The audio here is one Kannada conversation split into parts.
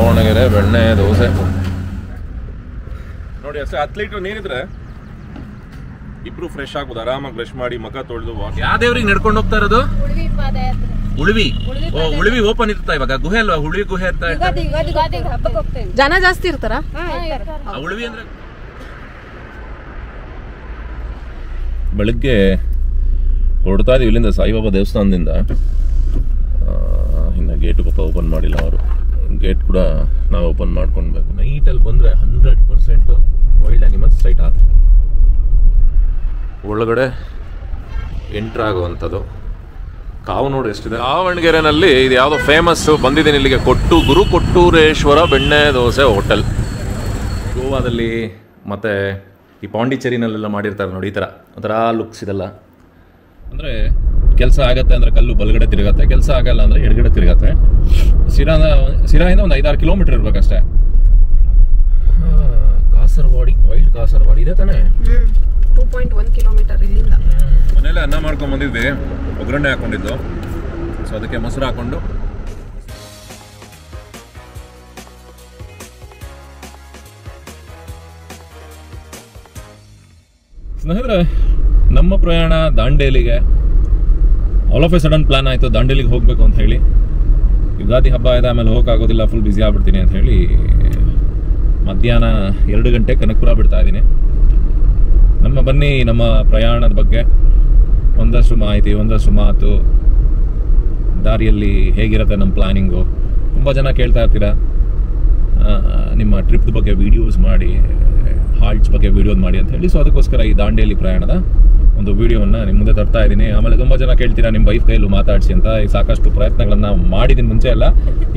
ದಾವಣಗೆರೆ ಬೆಣ್ಣೆ ದೋಸೆ ನೋಡಿ. ಅಷ್ಟೇ 10 ಲೀಟರ್ ನೀರಿದ್ರೆ ಇಬ್ರು ಫ್ರೆಶ್ ಆಗ್ಬೋದು. ಆರಾಮಾಗಿ ಬ್ರಷ್ ಮಾಡಿ ಮುಖ ತೊಳೆದು ವಾಶ್. ಯಾವ ದೇವ್ರಿಗೆ ನಡ್ಕೊಂಡು ಹೋಗ್ತಾ ಇರೋದು? ಉಳಿವಿ. ಉಳಿವಿ ಓಪನ್ ಇರ್ತಾ ಇವಾಗ ಗುಹೆ ಅಲ್ವಾ? ಉಳಿವಿ ಗುಹೆ ಅಂತ ಜನ ಜಾಸ್ತಿ ಇರ್ತಾರ. ಉಳಿವಿ ಅಂದ್ರೆ ಬೆಳಗ್ಗೆ ಹೊರಡ್ತಾ ಇದೀವಿ ಇಲ್ಲಿಂದ ಸಾಯಿಬಾಬಾ ದೇವಸ್ಥಾನದಿಂದ. ಇನ್ನು ಗೇಟು ಪಾಪ ಓಪನ್ ಮಾಡಿಲ್ಲ ಅವರು. ಗೇಟ್ ಕೂಡ ನಾವು ಓಪನ್ ಮಾಡ್ಕೊಳ್ಬೇಕು. ನೈಟಲ್ಲಿ ಬಂದರೆ 100% ವೈಲ್ಡ್ ಆನಿಮಲ್ಸ್ ಸೈಟ್ ಆಗುತ್ತೆ. ಒಳಗಡೆ ಎಂಟ್ರ್ ಆಗುವಂಥದ್ದು ಕಾವು ನೋಡಿ ಎಷ್ಟಿದೆ. ದಾವಣಗೆರೆನಲ್ಲಿ ಇದು ಯಾವುದೋ ಫೇಮಸ್ಸು. ಬಂದಿದ್ದೀನಿ ಇಲ್ಲಿಗೆ. ಗುರು ಕೊಟ್ಟೂರೇಶ್ವರ ಬೆಣ್ಣೆ ದೋಸೆ ಹೋಟೆಲ್. ಗೋವಾದಲ್ಲಿ ಮತ್ತು ಈ ಪಾಂಡಿಚೇರಿನಲ್ಲೆಲ್ಲ ಮಾಡಿರ್ತಾರೆ ನೋಡಿ, ಈ ಥರ ಒಂಥರ ಲುಕ್ಸ್ ಇದೆಲ್ಲ. ಅಂದರೆ ಕೆಲಸ ಆಗತ್ತೆ ಅಂದರೆ ಕಲ್ಲು ಬಲಗಡೆ ತಿರುಗತ್ತೆ, ಕೆಲಸ ಆಗಲ್ಲ ಅಂದರೆ ಎಡಗಡೆ ತಿರುಗತ್ತೆ. ಸಿರಾಯಿಂದ ಒಂದು 5-6 ಕಿಲೋಮೀಟರ್ ಇರ್ಬೇಕಷ್ಟೇ. ಕಾಸರವಾಡಿ, ವೈಲ್ಡ್ ಕಾಸರವಾಡಿ ಇದೆ ತಾನೇ. 2.1 ಕಿಲೋಮೀಟರ್ ಇಲ್ಲಿಂದ. ಮನೇಲೆ ಅನ್ನ ಮಾಡ್ಕೊಂಡು ಬಂದಿದ್ವಿ, ಒಗ್ಗರಣೆ ಹಾಕೊಂಡಿದ್ದು. ಸೊ ಅದಕ್ಕೆ ಮೊಸರು ಹಾಕೊಂಡು ಸ್ನೇಹಿತರೆ, ನಮ್ಮ ಪ್ರಯಾಣ ದಾಂಡೇಲಿಗೆ. All of a sudden plan ಆಯಿತು ದಾಂಡೇಲಿಗೆ ಹೋಗಬೇಕು ಅಂತ ಹೇಳಿ. ಯುಗಾದಿ ಹಬ್ಬ ಇದೆ, ಆಮೇಲೆ ಹೋಗೋಕ್ಕಾಗೋದಿಲ್ಲ, ಫುಲ್ ಬ್ಯುಸಿ ಆಗ್ಬಿಡ್ತೀನಿ ಅಂತ ಹೇಳಿ ಮಧ್ಯಾಹ್ನ 2 ಗಂಟೆ ಕನಕಪುರ ಬಿಡ್ತಾ ಇದ್ದೀನಿ. ಬನ್ನಿ ನಮ್ಮ ಪ್ರಯಾಣದ ಬಗ್ಗೆ ಒಂದಷ್ಟು ಮಾಹಿತಿ, ಒಂದಷ್ಟು ಮಾತು. ದಾರಿಯಲ್ಲಿ ಹೇಗಿರುತ್ತೆ ನಮ್ಮ ಪ್ಲಾನಿಂಗು. ತುಂಬ ಜನ ಕೇಳ್ತಾ ಇರ್ತೀರಾ ನಿಮ್ಮ ಟ್ರಿಪ್ ಬಗ್ಗೆ ವೀಡಿಯೋಸ್ ಮಾಡಿ, ಹಾಲ್ಟ್ಸ್ ಬಗ್ಗೆ ವೀಡಿಯೋಸ್ ಮಾಡಿ ಅಂತ ಹೇಳಿ. ಸೊ ಅದಕ್ಕೋಸ್ಕರ ಈ ದಾಂಡೇಲಿ ಪ್ರಯಾಣದ ಒಂದು ವೀಡಿಯೋವನ್ನು ನಿಮ್ಮ ಮುಂದೆ ತರ್ತಾ ಇದ್ದೀನಿ. ಆಮೇಲೆ ತುಂಬ ಜನ ಕೇಳ್ತೀರಾ ನಿಮ್ಮ ವೈಫ್ ಕೈಯಲ್ಲೂ ಮಾತಾಡಿಸಿ ಅಂತ. ಈ ಸಾಕಷ್ಟು ಪ್ರಯತ್ನಗಳನ್ನು ಮಾಡಿದ್ದೀನಿ ಮುಂಚೆ ಎಲ್ಲ.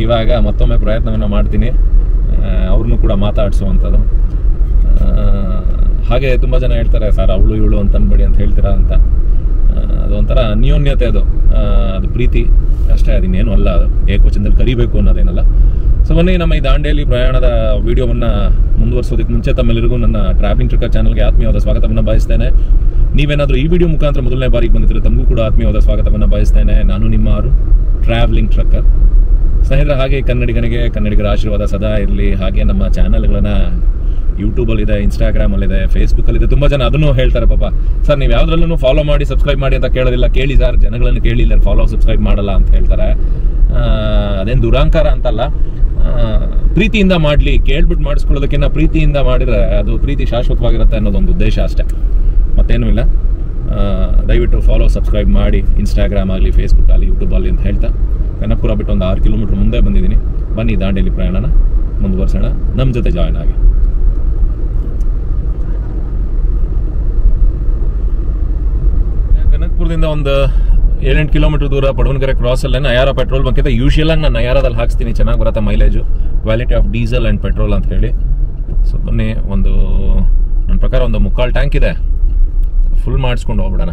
ಇವಾಗ ಮತ್ತೊಮ್ಮೆ ಪ್ರಯತ್ನವನ್ನು ಮಾಡ್ತೀನಿ ಅವ್ರನ್ನೂ ಕೂಡ ಮಾತಾಡಿಸುವಂಥದ್ದು. ಹಾಗೆ ತುಂಬ ಜನ ಹೇಳ್ತಾರೆ ಸರ್ ಅವಳು ಇವಳು ಅಂತ ಅನ್ಬೇಡಿ ಅಂತ ಹೇಳ್ತೀರಾ ಅಂತ. ಅದೊಂಥರ ಅನ್ಯೋನ್ಯತೆ, ಅದು ಪ್ರೀತಿ ಅಷ್ಟೇ, ಅದಿನ್ನೇನು ಅಲ್ಲ. ಅದು ಏಕವಚನದಲ್ಲಿ ಕರಿಬೇಕು ಅನ್ನೋದೇನಲ್ಲ. ಸೊ ಬನ್ನಿ ನಮ್ಮ ಈ ದಾಂಡೇಲಿ ಪ್ರಯಾಣದ ವಿಡಿಯೋವನ್ನು ಮುಂದುವರಿಸೋದಕ್ಕೆ ಮುಂಚೆ ತಮ್ಮೆಲ್ಲರಿಗೂ ನನ್ನ ಟ್ರಾವೆಲಿಂಗ್ ಟ್ರಕ್ಕರ್ ಚಾನಲ್ಗೆ ಆತ್ಮೀಯವಾದ ಸ್ವಾಗತವನ್ನು ಬಯಸ್ತೇನೆ. ನೀವೇನಾದರೂ ಈ ವಿಡಿಯೋ ಮುಖಾಂತರ ಮೊದಲನೇ ಬಾರಿಗೆ ಬಂದಿದ್ರೆ ತಮಗೂ ಕೂಡ ಆತ್ಮೀಯವಾದ ಸ್ವಾಗತವನ್ನು ಬಯಸ್ತೇನೆ. ನಾನು ನಿಮ್ಮ ಟ್ರಾವೆಲಿಂಗ್ ಟ್ರಕ್ಕರ್. ಸ್ನೇಹಿತರೆ, ಹಾಗೆ ಕನ್ನಡಿಗರ ಆಶೀರ್ವಾದ ಸದಾ ಇರಲಿ. ಹಾಗೆ ನಮ್ಮ ಚಾನಲ್ಗಳನ್ನು ಯೂಟ್ಯೂಬಲ್ಲಿದೆ, ಇನ್ಸ್ಟಾಗ್ರಾಮಲ್ಲಿದೆ, ಫೇಸ್ಬುಕ್ಕಲ್ಲಿದೆ. ತುಂಬ ಜನ ಅದನ್ನು ಹೇಳ್ತಾರೆ ಪಾಪ, ಸರ್ ನೀವು ಯಾವುದ್ರಲ್ಲೂ ಫಾಲೋ ಮಾಡಿ ಸಬ್ಸ್ಕ್ರೈಬ್ ಮಾಡಿ ಅಂತ ಕೇಳೋದಿಲ್ಲ. ಕೇಳಿ ಸರ್, ಜನಗಳನ್ನು ಕೇಳಿಲ್ಲ, ಫಾಲೋ ಸಬ್ಸ್ಕ್ರೈಬ್ ಮಾಡಲ್ಲ ಅಂತ ಹೇಳ್ತಾರೆ. ಅದೇನು ದುರಾಂಕಾರ ಅಂತಲ್ಲ, ಪ್ರೀತಿಯಿಂದ ಮಾಡಲಿ. ಕೇಳ್ಬಿಟ್ಟು ಮಾಡಿಸ್ಕೊಳ್ಳೋದಕ್ಕಿಂತ ಪ್ರೀತಿಯಿಂದ ಮಾಡಿದರೆ ಅದು ಪ್ರೀತಿ ಶಾಶ್ವತವಾಗಿರುತ್ತೆ ಅನ್ನೋದೊಂದು ಉದ್ದೇಶ ಅಷ್ಟೇ, ಮತ್ತೇನೂ ಇಲ್ಲ. ದಯವಿಟ್ಟು ಫಾಲೋ ಸಬ್ಸ್ಕ್ರೈಬ್ ಮಾಡಿ, ಇನ್ಸ್ಟಾಗ್ರಾಮ್ ಆಗಲಿ, ಫೇಸ್ಬುಕ್ ಆಗಲಿ, ಯೂಟ್ಯೂಬಲ್ಲಿ ಅಂತ ಹೇಳ್ತಾ ಕನಕಪುರ ಬಿಟ್ಟು ಒಂದು 6 ಕಿಲೋಮೀಟರ್ ಮುಂದೆ ಬಂದಿದ್ದೀನಿ. ಬನ್ನಿ ದಾಂಡೇಲಿ ಪ್ರಯಾಣನ ಮುಂದುವರ್ಸೋಣ, ನಮ್ಮ ಜೊತೆ ಜಾಯ್ನ್ ಆಗಿ. ಕನಕಪುರದಿಂದ ಒಂದು 7-8 ಕಿಲೋಮೀಟರ್ ದೂರ ಪಡವನಗೆರೆ ಕ್ರಾಸಲ್ಲೇ ನಯಾರ ಪೆಟ್ರೋಲ್ ಬಂಕ್ ಇದೆ. ಯೂಶುವಲಾಗಿ ನಾನು ನಯಾರದಲ್ಲಿ ಹಾಕ್ಸ್ತೀನಿ, ಚೆನ್ನಾಗಿ ಬರುತ್ತೆ mileage, quality of diesel and petrol ಅಂತ ಹೇಳಿ. ಸೊ ಬನ್ನಿ, ನನ್ನ ಪ್ರಕಾರ ಒಂದು 3/4 ಟ್ಯಾಂಕ್ ಇದೆ, ಫುಲ್ ಮಾಡಿಸ್ಕೊಂಡು ಹೋಗ್ಬಿಡೋಣ.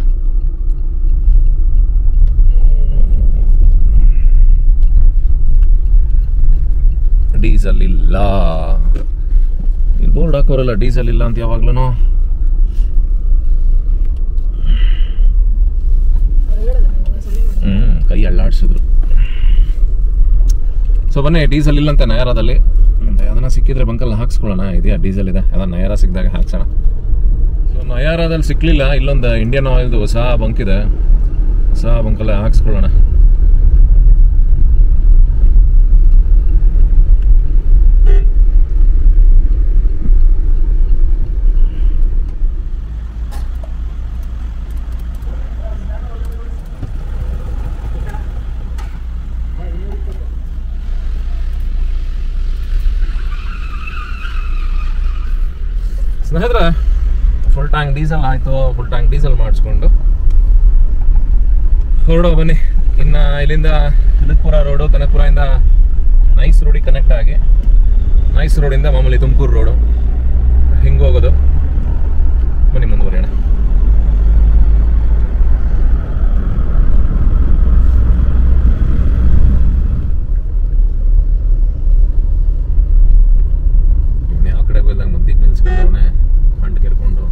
ಡೀಸೆಲ್ ಇಲ್ಲ, ಇಲ್ಲಿ ಬೋರ್ಡ್ ಹಾಕೋರಲ್ಲ ಡೀಸೆಲ್ ಇಲ್ಲ ಅಂತ ಯಾವಾಗ್ಲೂ. ಕೈ ಅಳ್ಳಾಡಿಸಿದ್ರು. ಸೊ ಬನ್ನಿ, ಡೀಸೆಲ್ ಇಲ್ಲ ಅಂತ ನಯಾರದಲ್ಲಿ. ಅದನ್ನ ಸಿಕ್ಕಿದ್ರೆ ಬಂಕಲ್ಲಿ ಹಾಕ್ಸ್ಕೊಳ್ಳೋಣ. ಇದೆಯಾ ಡೀಸೆಲ್ ಇದೆ, ಅದನ್ನ ನಯಾರ ಸಿಕ್ಕಿದಾಗ ಹಾಕ್ಸೋಣ. ಸೊ ನಯಾರದಲ್ಲಿ ಸಿಕ್ಕಲಿಲ್ಲ, ಇಲ್ಲೊಂದು ಇಂಡಿಯನ್ ಆಯಿಲ್ದು ಹೊಸ ಬಂಕ್ ಇದೆ, ಹೊಸ ಬಂಕಲ್ಲೇ ಹಾಕ್ಸ್ಕೊಳ್ಳೋಣ. ಸ್ನೇಹಿತರೆ, ಫುಲ್ ಟ್ಯಾಂಕ್ ಡೀಸೆಲ್ ಆಯಿತು. ಫುಲ್ ಟ್ಯಾಂಕ್ ಡೀಸೆಲ್ ಮಾಡಿಸ್ಕೊಂಡು ಹೊರಡೋ ಬನ್ನಿ. ಇನ್ನು ಇಲ್ಲಿಂದ ಕನಕಪುರ ರೋಡು, ಕನಕಪುರದಿಂದ ನೈಸ್ ರೋಡಿಗೆ ಕನೆಕ್ಟ್ ಆಗಿ ನೈಸ್ ರೋಡಿಂದ ಮಾಮೂಲಿ ತುಮಕೂರು ರೋಡು ಹಿಂಗೆ ಹೋಗೋದು. ಬನ್ನಿ ಮುಂದುವರಿಯೋಣ. ಯಾವ ಕಡೆ ಹೋದಾಗ ಮದ್ದಿಗೆ ನಿಲ್ಸ್ಕೊಂಡವನೇ ಹಂಡು ಕೆರ್ಕೊಂಡು.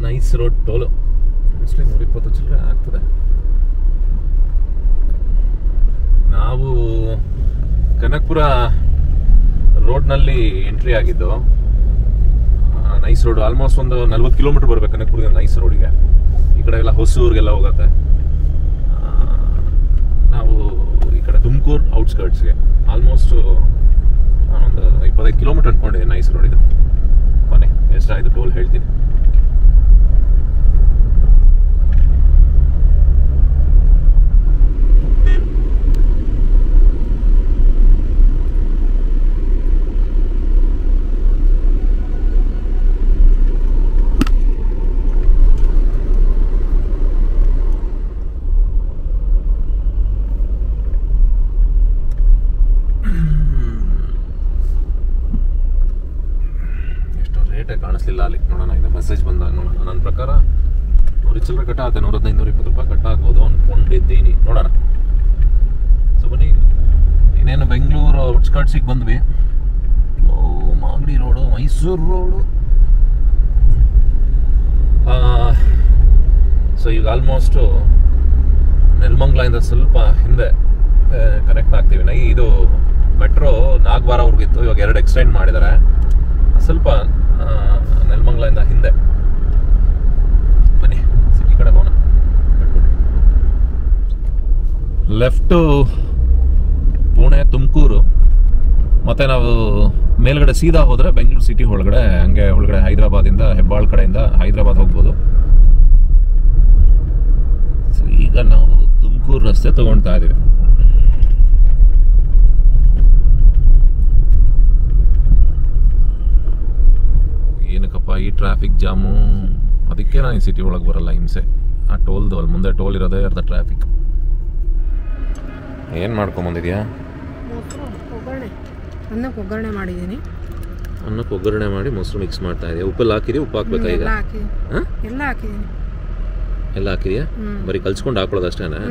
ನೈಸ್ ರೋಡ್ ಟೋಲು ಮೋಸ್ಟ್ಲಿ 120 ಚಿಲ್ಲರೆ ಆಗ್ತದೆ. ನಾವು ಕನಕಪುರ ರೋಡ್ನಲ್ಲಿ ಎಂಟ್ರಿ ಆಗಿದ್ದು. ನೈಸ್ ರೋಡ್, ಆಲ್ಮೋಸ್ಟ್ ಒಂದು 40 ಕಿಲೋಮೀಟರ್ ಬರ್ಬೇಕು ಕನಕಪುರದಿಂದ ನೈಸ್ ರೋಡಿಗೆ. ಈ ಕಡೆ ಎಲ್ಲ ಹೊಸೂರಿಗೆಲ್ಲ ಹೋಗತ್ತೆ. ನಾವು ಈ ಕಡೆ ತುಮಕೂರು ಔಟ್ಸ್ಕರ್ಟ್ಸ್ಗೆ ಆಲ್ಮೋಸ್ಟ್ ಒಂದು 25 ಕಿಲೋಮೀಟರ್ ಅಂದ್ಕೊಂಡಿದ್ದೆ ನೈಸ್ ರೋಡಿದು. ಮನೆ ಎಷ್ಟಾಯಿತು ಟೋಲ್ ಹೇಳ್ತೀನಿ. ಕಾಣಿಸ್ಲಿಲ್ಲ ಅಲ್ಲಿ, ನೋಡೋಣ ಈಗ ಮೆಸೇಜ್ ಬಂದಾಗ ನೋಡೋಣ. ನನ್ನ ಪ್ರಕಾರ 100 ಚಿಲ್ಲರೆ ಕಟ್ಟ ಆಗುತ್ತೆ, 115-120 ರೂಪಾಯಿ ಕಟ್ಟ ಆಗ್ಬೋದು ಅಂದ್ಕೊಂಡಿದ್ದೀನಿ. ನೋಡೋಣ. ಸೊ ಬನ್ನಿ, ಇನ್ನೇನು ಬೆಂಗಳೂರು ಔಟ್ಸ್ಕರ್ಟ್ಸಿಗೆ ಬಂದ್ವಿ. Magadi road, Mysuru road. So ಈಗ ಆಲ್ಮೋಸ್ಟು ನೆಲಮಂಗಲದಿಂದ ಸ್ವಲ್ಪ ಹಿಂದೆ ಕನೆಕ್ಟ್ ಆಗ್ತೀವಿ. ಇದು ಮೆಟ್ರೋ ನಾಗವಾರವರೆಗಿತ್ತು, ಇವಾಗ 2 ಎಕ್ಸ್ಟೆಂಡ್ ಮಾಡಿದ್ದಾರೆ. ಸ್ವಲ್ಪ ನೆಲಮಂಗಲದಿಂದ ಹಿಂದೆ. ಬನ್ನಿ ಸಿಟಿ ಕಡೆ ಹೋಗೋಣ. ಲೆಫ್ಟು ಪುಣೆ, ತುಮಕೂರು, ಮತ್ತೆ ನಾವು ಮೇಲ್ಗಡೆ ಸೀದಾ ಹೋದರೆ ಬೆಂಗಳೂರು ಸಿಟಿ ಒಳಗಡೆ, ಹಂಗೆ ಒಳಗಡೆ ಹೈದರಾಬಾದಿಂದ ಹೆಬ್ಬಾಳ್ ಕಡೆಯಿಂದ ಹೈದರಾಬಾದ್ ಹೋಗ್ಬೋದು. ಸೊ ಈಗ ನಾವು ತುಮಕೂರು ರಸ್ತೆ ತಗೊಳ್ತಾ ಇದ್ದೀವಿ. ಏನಕ್ಕಪ್ಪ ಈ ಟ್ರಾಫಿಕ್ ಜಾಮು, ಅದಕ್ಕೆ ನಾನು ಈ ಸಿಟಿ ಒಳಗೆ ಬರಲ್ಲ, ಹಿಂಸೆ. ಆ ಟೋಲ್ದು ಅಲ್ಲಿ ಮುಂದೆ ಟೋಲ್ ಇರೋದೇ ಅರ್ಧ ಟ್ರಾಫಿಕ್. ಏನು ಮಾಡ್ಕೊಂಬಂದಿದ್ಯಾ? ಅನ್ನಕ್ಕೆ ಒಗ್ಗರಣೆ ಮಾಡಿದ್ದೀನಿ. ಅನ್ನಕ್ಕೆ ಒಗ್ಗರಣೆ ಮಾಡಿ ಮೊಸರು ಮಿಕ್ಸ್ ಮಾಡ್ತಾ ಇದೆಯಾ? ಉಪ್ಪೆಲ್ಲ ಹಾಕಿದೀಯ? ಉಪ್ಪು ಹಾಕ್ಬೇಕಾ ಈಗ? ಎಲ್ಲ ಹಾಕಿದ್ದೀನಿ. ಎಲ್ಲ ಹಾಕಿದೆಯಾ? ಬರೀ ಕಲ್ಸ್ಕೊಂಡು ಹಾಕೊಳ್ಳೋದು ಅಷ್ಟೇನಾ?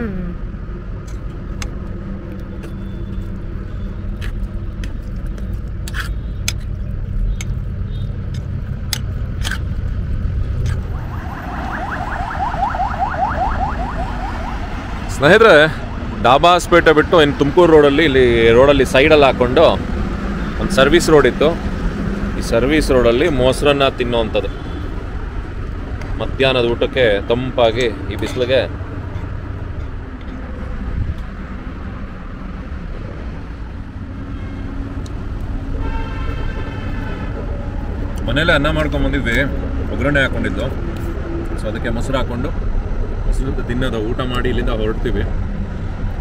ಸ್ನೇಹಿತರೆ, ಡಾಬಾ ಹಾಸ್ಪೇಟೆ ಬಿಟ್ಟು ಇನ್ನು ತುಮಕೂರು ರೋಡಲ್ಲಿ, ಇಲ್ಲಿ ರೋಡಲ್ಲಿ ಸೈಡಲ್ಲಿ ಹಾಕ್ಕೊಂಡು ಒಂದು ಸರ್ವಿಸ್ ರೋಡ್ ಇತ್ತು. ಈ ಸರ್ವಿಸ್ ರೋಡಲ್ಲಿ ಮೊಸರನ್ನ ತಿನ್ನೋವಂಥದ್ದು ಮಧ್ಯಾಹ್ನದ ಊಟಕ್ಕೆ ತಂಪಾಗಿ ಈ ಬಿಸಿಲಿಗೆ. ಮನೇಲೆ ಅನ್ನ ಮಾಡ್ಕೊಂಬಂದಿದ್ವಿ, ಒಗ್ಗರಣೆ ಹಾಕ್ಕೊಂಡಿದ್ದು. ಸೊ ಅದಕ್ಕೆ ಮೊಸರು ಹಾಕ್ಕೊಂಡು ಮೊಸರು ತಿನ್ನೋದು, ಊಟ ಮಾಡಿ ಇಲ್ಲಿಂದ ಹೊರಡ್ತೀವಿ.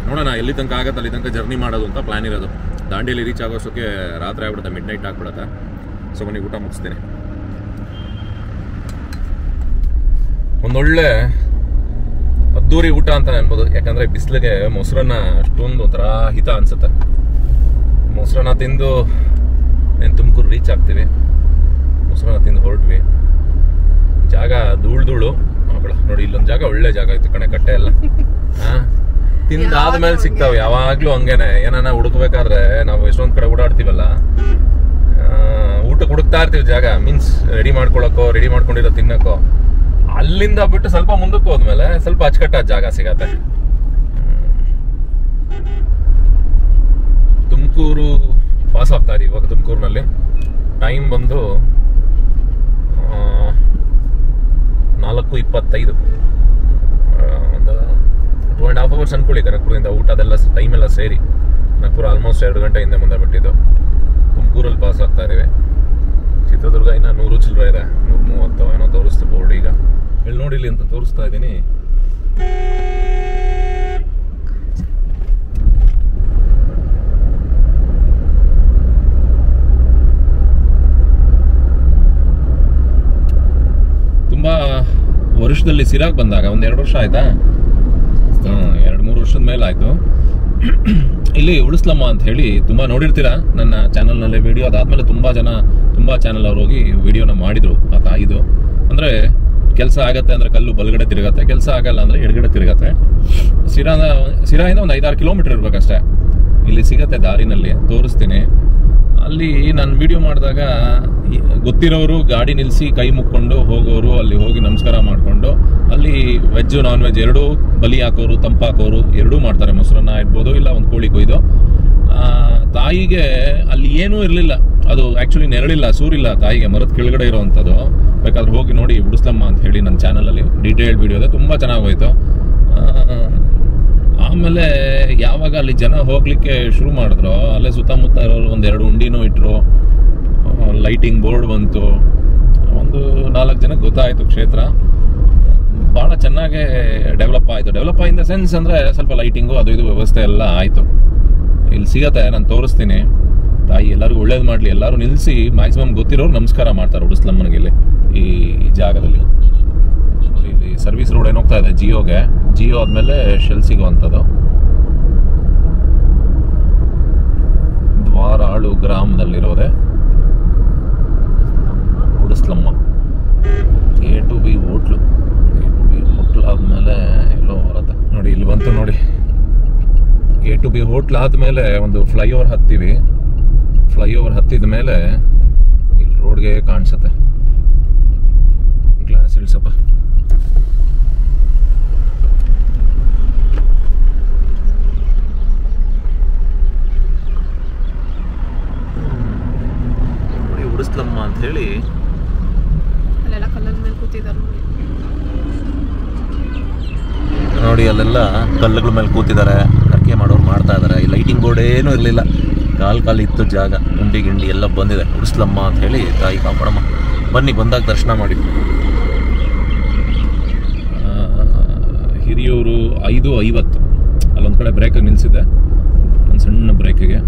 ನೋಡೋಣ ಎಲ್ಲಿ ತನಕ ಆಗುತ್ತೆ ಅಲ್ಲಿ ತನಕ ಜರ್ನಿ ಮಾಡೋದು ಅಂತ ಪ್ಲ್ಯಾನ್ ಇರೋದು. ದಾಂಡೇಲಿ ರೀಚ್ ಆಗೋಷ್ಟಕ್ಕೆ ರಾತ್ರಿ ಆಗ್ಬಿಡುತ್ತೆ, ಮಿಡ್ ನೈಟ್ ಆಗ್ಬಿಡುತ್ತೆ. ಸೊ ಮನೆಗೆ ಊಟ ಮುಗಿಸ್ತೀನಿ. ಒಂದೊಳ್ಳೆ ಅದ್ದೂರಿ ಊಟ ಅಂತ ಅನ್ಬೋದು, ಯಾಕಂದರೆ ಬಿಸಿಲಿಗೆ ಮೊಸರನ್ನ ಅಷ್ಟೊಂದು ಒಂಥರ ಹಿತ ಅನಿಸುತ್ತೆ. ಮೊಸರನ್ನ ತಿಂದು ಏನು ತುಮಕೂರು ರೀಚ್ ಆಗ್ತೀವಿ. ಮೊಸರನ್ನ ತಿಂದು ಹೊರಟ್ವಿ. ಜಾಗ ಧೂಳು ಮಗಳ ನೋಡಿ, ಇಲ್ಲೊಂದು ಜಾಗ ಒಳ್ಳೆ ಜಾಗ ಇತ್ತು ಕಣೆ, ಕಟ್ಟೆ ಎಲ್ಲ ತಿಂದಾದ್ಮೇಲೆ ಸಿಗ್ತಾವೆ. ಯಾವಾಗ್ಲೂ ಹಂಗೇನೆ, ಏನಾನ ಹುಡುಕ್ಬೇಕಾದ್ರೆ ನಾವು ಎಷ್ಟೊಂದ್ ಕಡೆ ಓಡಾಡ್ತೀವಲ್ಲ, ಊಟಕ್ಕೆ ಹುಡುಕ್ತಾ ಇರ್ತೀವಿ ಜಾಗ. ಮೀನ್ಸ್ ರೆಡಿ ಮಾಡ್ಕೊಳಕ್ಕೋ, ರೆಡಿ ಮಾಡ್ಕೊಂಡಿರೋ ತಿನ್ನಕ್ಕೋ. ಅಲ್ಲಿಂದ ಬಿಟ್ಟು ಸ್ವಲ್ಪ ಮುಂದಕ್ಕೆ ಹೋದ್ಮೇಲೆ ಸ್ವಲ್ಪ ಅಚ್ಚುಕಟ್ಟಾದ ಜಾಗ ಸಿಗತ್ತೆ. ತುಮಕೂರು ಪಾಸ್ ಆಗ್ತಾ ಇದೀವಿ ಇವಾಗ. ತುಮಕೂರಿನಲ್ಲಿ ಟೈಮ್ ಬಂದು 4:25. ಒಂದು 2.5 hours ಅನ್ಕೊಳ್ಳಿ ಕನಕಪುರದಿಂದ. ಊಟದೆಲ್ಲ ಟೈಮೆಲ್ಲ ಸೇರಿ ಕನಕಪುರ ಆಲ್ಮೋಸ್ಟ್ 2 ಗಂಟೆ ಹಿಂದೆ ಮುಂದೆ ಬಿಟ್ಟಿದ್ದು. ತುಮಕೂರಲ್ಲಿ ಪಾಸ್ ಆಗ್ತಾ ಇದ್ದೀವಿ. ಚಿತ್ರದುರ್ಗ ಇನ್ನು 100 ಚಿಲ್ಲರೆ ಇದೆ, 130 ಏನೋ ತೋರಿಸ್ತು ಬೋರ್ಡ್. ಈಗ ಇಲ್ಲಿ ನೋಡಿ, ಇಲ್ಲಿ ಅಂತ ತೋರಿಸ್ತಾ ಇದ್ದೀನಿ. ತುಂಬ ವರ್ಷದಲ್ಲಿ ಸಿರಾಗ್ ಬಂದಾಗ ಒಂದು 2 ವರ್ಷ ಆಯ್ತಾ, 2-3 ವರ್ಷದ ಮೇಲೆ ಆಯಿತು. ಇಲ್ಲಿ ಉಳಿಸ್ಲಮ್ಮ ಅಂತ ಹೇಳಿ ತುಂಬ ನೋಡಿರ್ತೀರಾ ನನ್ನ ಚಾನಲ್ನಲ್ಲಿ ವಿಡಿಯೋ. ಅದಾದಮೇಲೆ ತುಂಬ ಚಾನಲ್ ಅವ್ರು ಹೋಗಿ ವಿಡಿಯೋನ ಮಾಡಿದರು. ಆ ತಾಯಿದು ಅಂದರೆ ಕೆಲಸ ಆಗತ್ತೆ ಅಂದರೆ ಕಲ್ಲು ಬಲಗಡೆ ತಿರುಗತ್ತೆ, ಕೆಲಸ ಆಗಲ್ಲ ಅಂದರೆ ಎಡಗಡೆ ತಿರುಗತ್ತೆ. ಸಿರಾಯಿಂದ ಒಂದು 5-6 ಕಿಲೋಮೀಟರ್ ಇರಬೇಕಷ್ಟೇ. ಇಲ್ಲಿ ಸಿಗತ್ತೆ, ದಾರಿನಲ್ಲಿ ತೋರಿಸ್ತೀನಿ. ಅಲ್ಲಿ ನಾನು ವಿಡಿಯೋ ಮಾಡಿದಾಗ ಗೊತ್ತಿರೋರು ಗಾಡಿ ನಿಲ್ಲಿಸಿ ಕೈ ಮುಕ್ಕೊಂಡು ಹೋಗೋರು, ಅಲ್ಲಿ ಹೋಗಿ ನಮಸ್ಕಾರ ಮಾಡಿಕೊಂಡು, ಅಲ್ಲಿ ವೆಜ್ಜು ನಾನ್ ವೆಜ್ ಎರಡೂ ಬಲಿ ಹಾಕೋರು, ತಂಪಾಕೋರು ಎರಡೂ ಮಾಡ್ತಾರೆ. ಮೊಸರನ್ನ ಇಡ್ಬೋದು, ಇಲ್ಲ ಒಂದು ಕೋಳಿ ಕೊಯ್ದು ತಾಯಿಗೆ ಅಲ್ಲಿ ಏನೂ ಇರಲಿಲ್ಲ. ಅದು ಆ್ಯಕ್ಚುಲಿ ನೆರಳಿಲ್ಲ, ಸೂರಿಲ್ಲ ತಾಯಿಗೆ, ಮರದ ಕೆಳಗಡೆ ಇರೋವಂಥದ್ದು. ಬೇಕಾದ್ರೆ ಹೋಗಿ ನೋಡಿ ಉಡಿಸ್ಲಮ್ಮ ಅಂತ ಹೇಳಿ ನನ್ನ ಚಾನಲಲ್ಲಿ ಡೀಟೇಲ್ಡ್ ವಿಡಿಯೋ ಇದೆ, ತುಂಬ ಚೆನ್ನಾಗಿ ಹೋಯ್ತು. ಆಮೇಲೆ ಯಾವಾಗ ಅಲ್ಲಿ ಜನ ಹೋಗ್ಲಿಕ್ಕೆ ಶುರು ಮಾಡಿದ್ರು, ಅಲ್ಲೇ ಸುತ್ತಮುತ್ತ ಇರೋರು ಒಂದೆರಡು ಉಂಡಿನೂ ಇಟ್ಟರು, ಲೈಟಿಂಗ್ ಬೋರ್ಡ್ ಬಂತು, ಒಂದು 4 ಜನಕ್ಕೆ ಗೊತ್ತಾಯಿತು ಕ್ಷೇತ್ರ ಭಾಳ ಚೆನ್ನಾಗೇ ಡೆವಲಪ್ ಆಯಿತು. ಡೆವಲಪ್ ಇನ್ ದ ಸೆನ್ಸ್ ಅಂದರೆ ಸ್ವಲ್ಪ ಲೈಟಿಂಗು ಅದು ಇದು ವ್ಯವಸ್ಥೆ ಎಲ್ಲ ಆಯಿತು. ಇಲ್ಲಿ ಸಿಗತ್ತೆ, ನಾನು ತೋರಿಸ್ತೀನಿ. ತಾಯಿ ಎಲ್ಲರಿಗೂ ಒಳ್ಳೇದು ಮಾಡಲಿ. ಎಲ್ಲರೂ ನಿಲ್ಲಿಸಿ ಮ್ಯಾಕ್ಸಿಮಮ್ ಗೊತ್ತಿರೋರು ನಮಸ್ಕಾರ ಮಾಡ್ತಾರೆ ಉಡಿಸ್ಲಮ್ಮನಿಗೆ ಇಲ್ಲಿ ಈ ಜಾಗದಲ್ಲಿ. ಇಲ್ಲಿ ಸರ್ವಿಸ್ ರೋಡ್ ಏನೋಗ್ತಾ ಇದೆ ಜಿಯೋಗೆ, ಜಿಯೋ ಆದಮೇಲೆ ಶೆಲ್ ಸಿಗುವಂಥದ್ದು. ದ್ವಾರಾಳು ಗ್ರಾಮದಲ್ಲಿರೋದೆ ಉಡಿಸ್ಲಮ್ಮ. A2B hotel. A2B ಹೋಟ್ಲ್ ಆದಮೇಲೆ ಎಲ್ಲೋ ಬರುತ್ತೆ ನೋಡಿ, ಇಲ್ಲಿ ಬಂತು ನೋಡಿ. A2B ಹೋಟ್ಲ್ ಆದಮೇಲೆ ಒಂದು ಫ್ಲೈಓವರ್ ಹತ್ತೀವಿ. ಫ್ಲೈಓವರ್ ಹತ್ತಿದ ಮೇಲೆ ಇಲ್ಲಿ ರೋಡ್ಗೆ ಕಾಣಿಸುತ್ತೆ. ಗ್ಲಾಸ್ ಇಳಿಸಪ್ಪ. ನೋಡಿ ಉಡಿಸ್ಲಮ್ಮ ಅಂತ ಹೇಳಿ ಅಲ್ಲೆಲ್ಲ ಕಲ್ಲದ ಮೇಲೆ ಕೂತಿದ್ದಾರೆ ನೋಡಿ. ಅಲ್ಲೆಲ್ಲ ಕಲ್ಲುಗಳ ಮೇಲೆ ಕೂತಿದ್ದಾರೆ, ಅರ್ಕೆ ಮಾಡೋರು ಮಾಡ್ತಾ ಇದ್ದಾರೆ. ಈ ಲೈಟಿಂಗ್ ಬೋರ್ಡ್ ಏನೂ ಇರಲಿಲ್ಲ, ಕಾಲು ಇತ್ತು ಜಾಗ. ಉಂಡಿ ಗಿಂಡಿ ಎಲ್ಲ ಬಂದಿದೆ. ಉಡಿಸ್ಲಮ್ಮ ಅಂತ ಹೇಳಿ ತಾಯಿ ಕಾಪಾಡಮ್ಮ. ಬನ್ನಿ, ಬಂದಾಗ ದರ್ಶನ ಮಾಡಿ. ಹಿರಿಯೂರು 5:50 ಅಲ್ಲೊಂದು ಕಡೆ ಬ್ರೇಕಿಗೆ ನಿಲ್ಲಿಸಿದ್ದೆ, ಒಂದು ಸಣ್ಣ ಬ್ರೇಕಿಗೆ.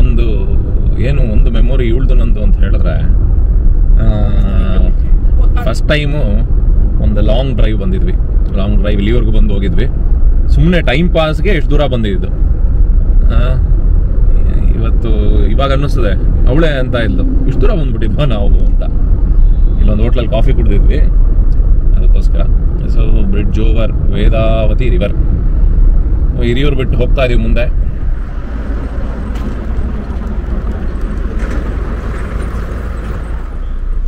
ಒಂದು ಮೆಮೊರಿ ಇವಳ್ದು ನಂದು ಅಂತ ಹೇಳಿದ್ರೆ, ಫಸ್ಟ್ ಟೈಮು ಒಂದು ಲಾಂಗ್ ಡ್ರೈವ್ ಬಂದಿದ್ವಿ. ಲಾಂಗ್ ಡ್ರೈವ್ ಇಲ್ಲಿವರೆಗೂ ಬಂದು ಹೋಗಿದ್ವಿ. ಸುಮ್ಮನೆ ಟೈಮ್ ಪಾಸ್ಗೆ ಎಷ್ಟು ದೂರ ಬಂದಿದ್ದು. ಇವಾಗ ಅನ್ನಿಸ್ತದೆ ಅವಳೇ ಅಂತ ಇದ್ದು ಇಷ್ಟು ದೂರ ಬಂದ್ಬಿಟ್ಟಿದ್ವ ನಾವು ಅಂತ. ಇಲ್ಲೊಂದು ಹೋಟ್ಲಲ್ಲಿ ಕಾಫಿ ಕುಡಿದಿದ್ವಿ ಅದಕ್ಕೋಸ್ಕರ. So bridge over Vedavati river. Hiriyur ಬಿಟ್ಟು ಹೋಗ್ತಾ ಇದೀವಿ ಮುಂದೆ.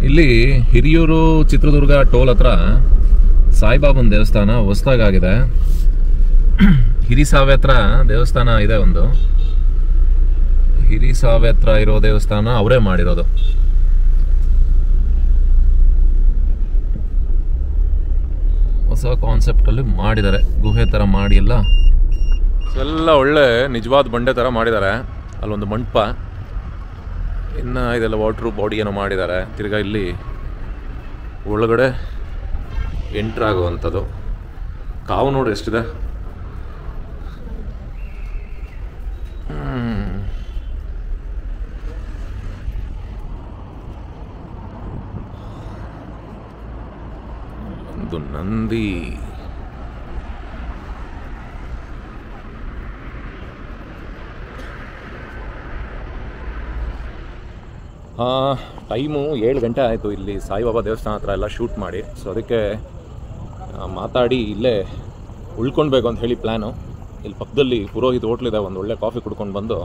ಇಲ್ಲಿ ಹಿರಿಯೂರು ಚಿತ್ರದುರ್ಗ ಟೋಲ್ ಹತ್ರ ಸಾಯಿಬಾಬನ ದೇವಸ್ಥಾನ ಹೊಸದಾಗಿದೆ. ಹಿರಿಸಾವೆ ಹತ್ರ ದೇವಸ್ಥಾನ ಇದೆ ಒಂದು. ಹಿರಿಸಾವೆ ಹತ್ರ ಇರೋ ದೇವಸ್ಥಾನ ಅವರೇ ಮಾಡಿರೋದು. ಹೊಸ ಕಾನ್ಸೆಪ್ಟ್ ಅಲ್ಲಿ ಮಾಡಿದ್ದಾರೆ, ಗುಹೆ ತರ ಮಾಡಿ ಎಲ್ಲ ಒಳ್ಳೆ ನಿಜವಾದ ಬಂಡೆ ತರ ಮಾಡಿದ್ದಾರೆ. ಅಲ್ಲೊಂದು ಮಂಟಪ, ಇನ್ನು ಇದೆಲ್ಲ ವಾಟರ್ ಬಾಡಿ ಏನೋ ಮಾಡಿದ್ದಾರೆ. ತಿರ್ಗಾ ಇಲ್ಲಿ ಒಳಗಡೆ ಎಂಟ್ರ್ ಆಗುವಂಥದ್ದು. ಕಾವು ನೋಡಿ ಎಷ್ಟಿದೆ. ಒಂದು ನಂದಿ. ಟೈಮು 7 ಗಂಟೆ ಆಯಿತು ಇಲ್ಲಿ ಸಾಯಿಬಾಬಾ ದೇವಸ್ಥಾನ ಹತ್ರ ಎಲ್ಲ ಶೂಟ್ ಮಾಡಿ. ಸೊ ಅದಕ್ಕೆ ಮಾತಾಡಿ ಇಲ್ಲೇ ಉಳ್ಕೊಳ್ಬೇಕು ಅಂತ ಹೇಳಿ ಪ್ಲ್ಯಾನು. ಇಲ್ಲಿ ಪಕ್ಕದಲ್ಲಿ ಪುರೋಹಿತ್ ಹೋಟ್ಲಿದೆ, ಒಂದು ಒಳ್ಳೆ ಕಾಫಿ ಕುಡ್ಕೊಂಡು ಬಂದು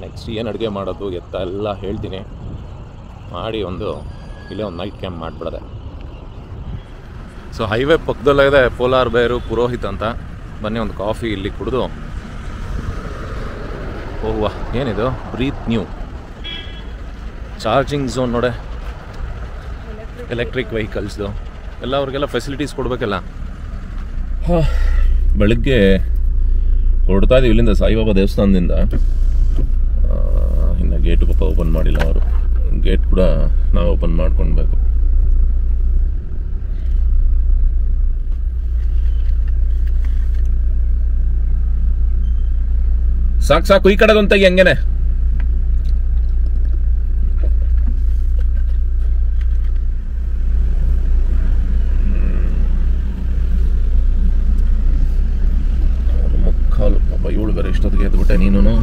ನೆಕ್ಸ್ಟ್ ಏನು ಅಡುಗೆ ಮಾಡೋದು ಎತ್ತ ಎಲ್ಲ ಹೇಳ್ತೀನಿ. ಮಾಡಿ ಇಲ್ಲೇ ಒಂದು ನೈಟ್ ಕ್ಯಾಂಪ್ ಮಾಡಿಬಿಡೋದೆ. ಸೊ ಹೈವೇ ಪಕ್ಕದಲ್ಲಿದೆ ಪೋಲಾರ್ ಬೇರು ಪುರೋಹಿತ್ ಅಂತ. ಬನ್ನಿ ಒಂದು ಕಾಫಿ ಇಲ್ಲಿ ಕುಡಿದು ಹೋಗುವ. ಏನಿದು ಬ್ರೀತ್ ನ್ಯೂ ಚಾರ್ಜಿಂಗ್ ಝೋನ್ ನೋಡೆ, ಎಲೆಕ್ಟ್ರಿಕ್ ವೆಹಿಕಲ್ಸ್ದು ಎಲ್ಲ ಅವ್ರಿಗೆಲ್ಲ ಫೆಸಿಲಿಟೀಸ್ ಕೊಡಬೇಕಲ್ಲ. ಬೆಳಗ್ಗೆ ಹೊರಡ್ತಾ ಇದೀವಿ ಇಲ್ಲಿಂದ ಸಾಯಿಬಾಬಾ ದೇವಸ್ಥಾನದಿಂದ. ಇನ್ನು ಗೇಟ್ ಪಾಪ ಓಪನ್ ಮಾಡಿಲ್ಲ ಅವರು. ಗೇಟ್ ಕೂಡ ನಾವು ಓಪನ್ ಮಾಡ್ಕೊಳ್ಬೇಕು. ಸಾಕು ಈ ಕಡೆಗೊಂತ ಹೆಂಗೇನೆ. ಇವಳು ಬೇರೆ ಇಷ್ಟೊತ್ತಿಗೆ ಎದ್ಬಿಟ್ಟೆ ನೀನು.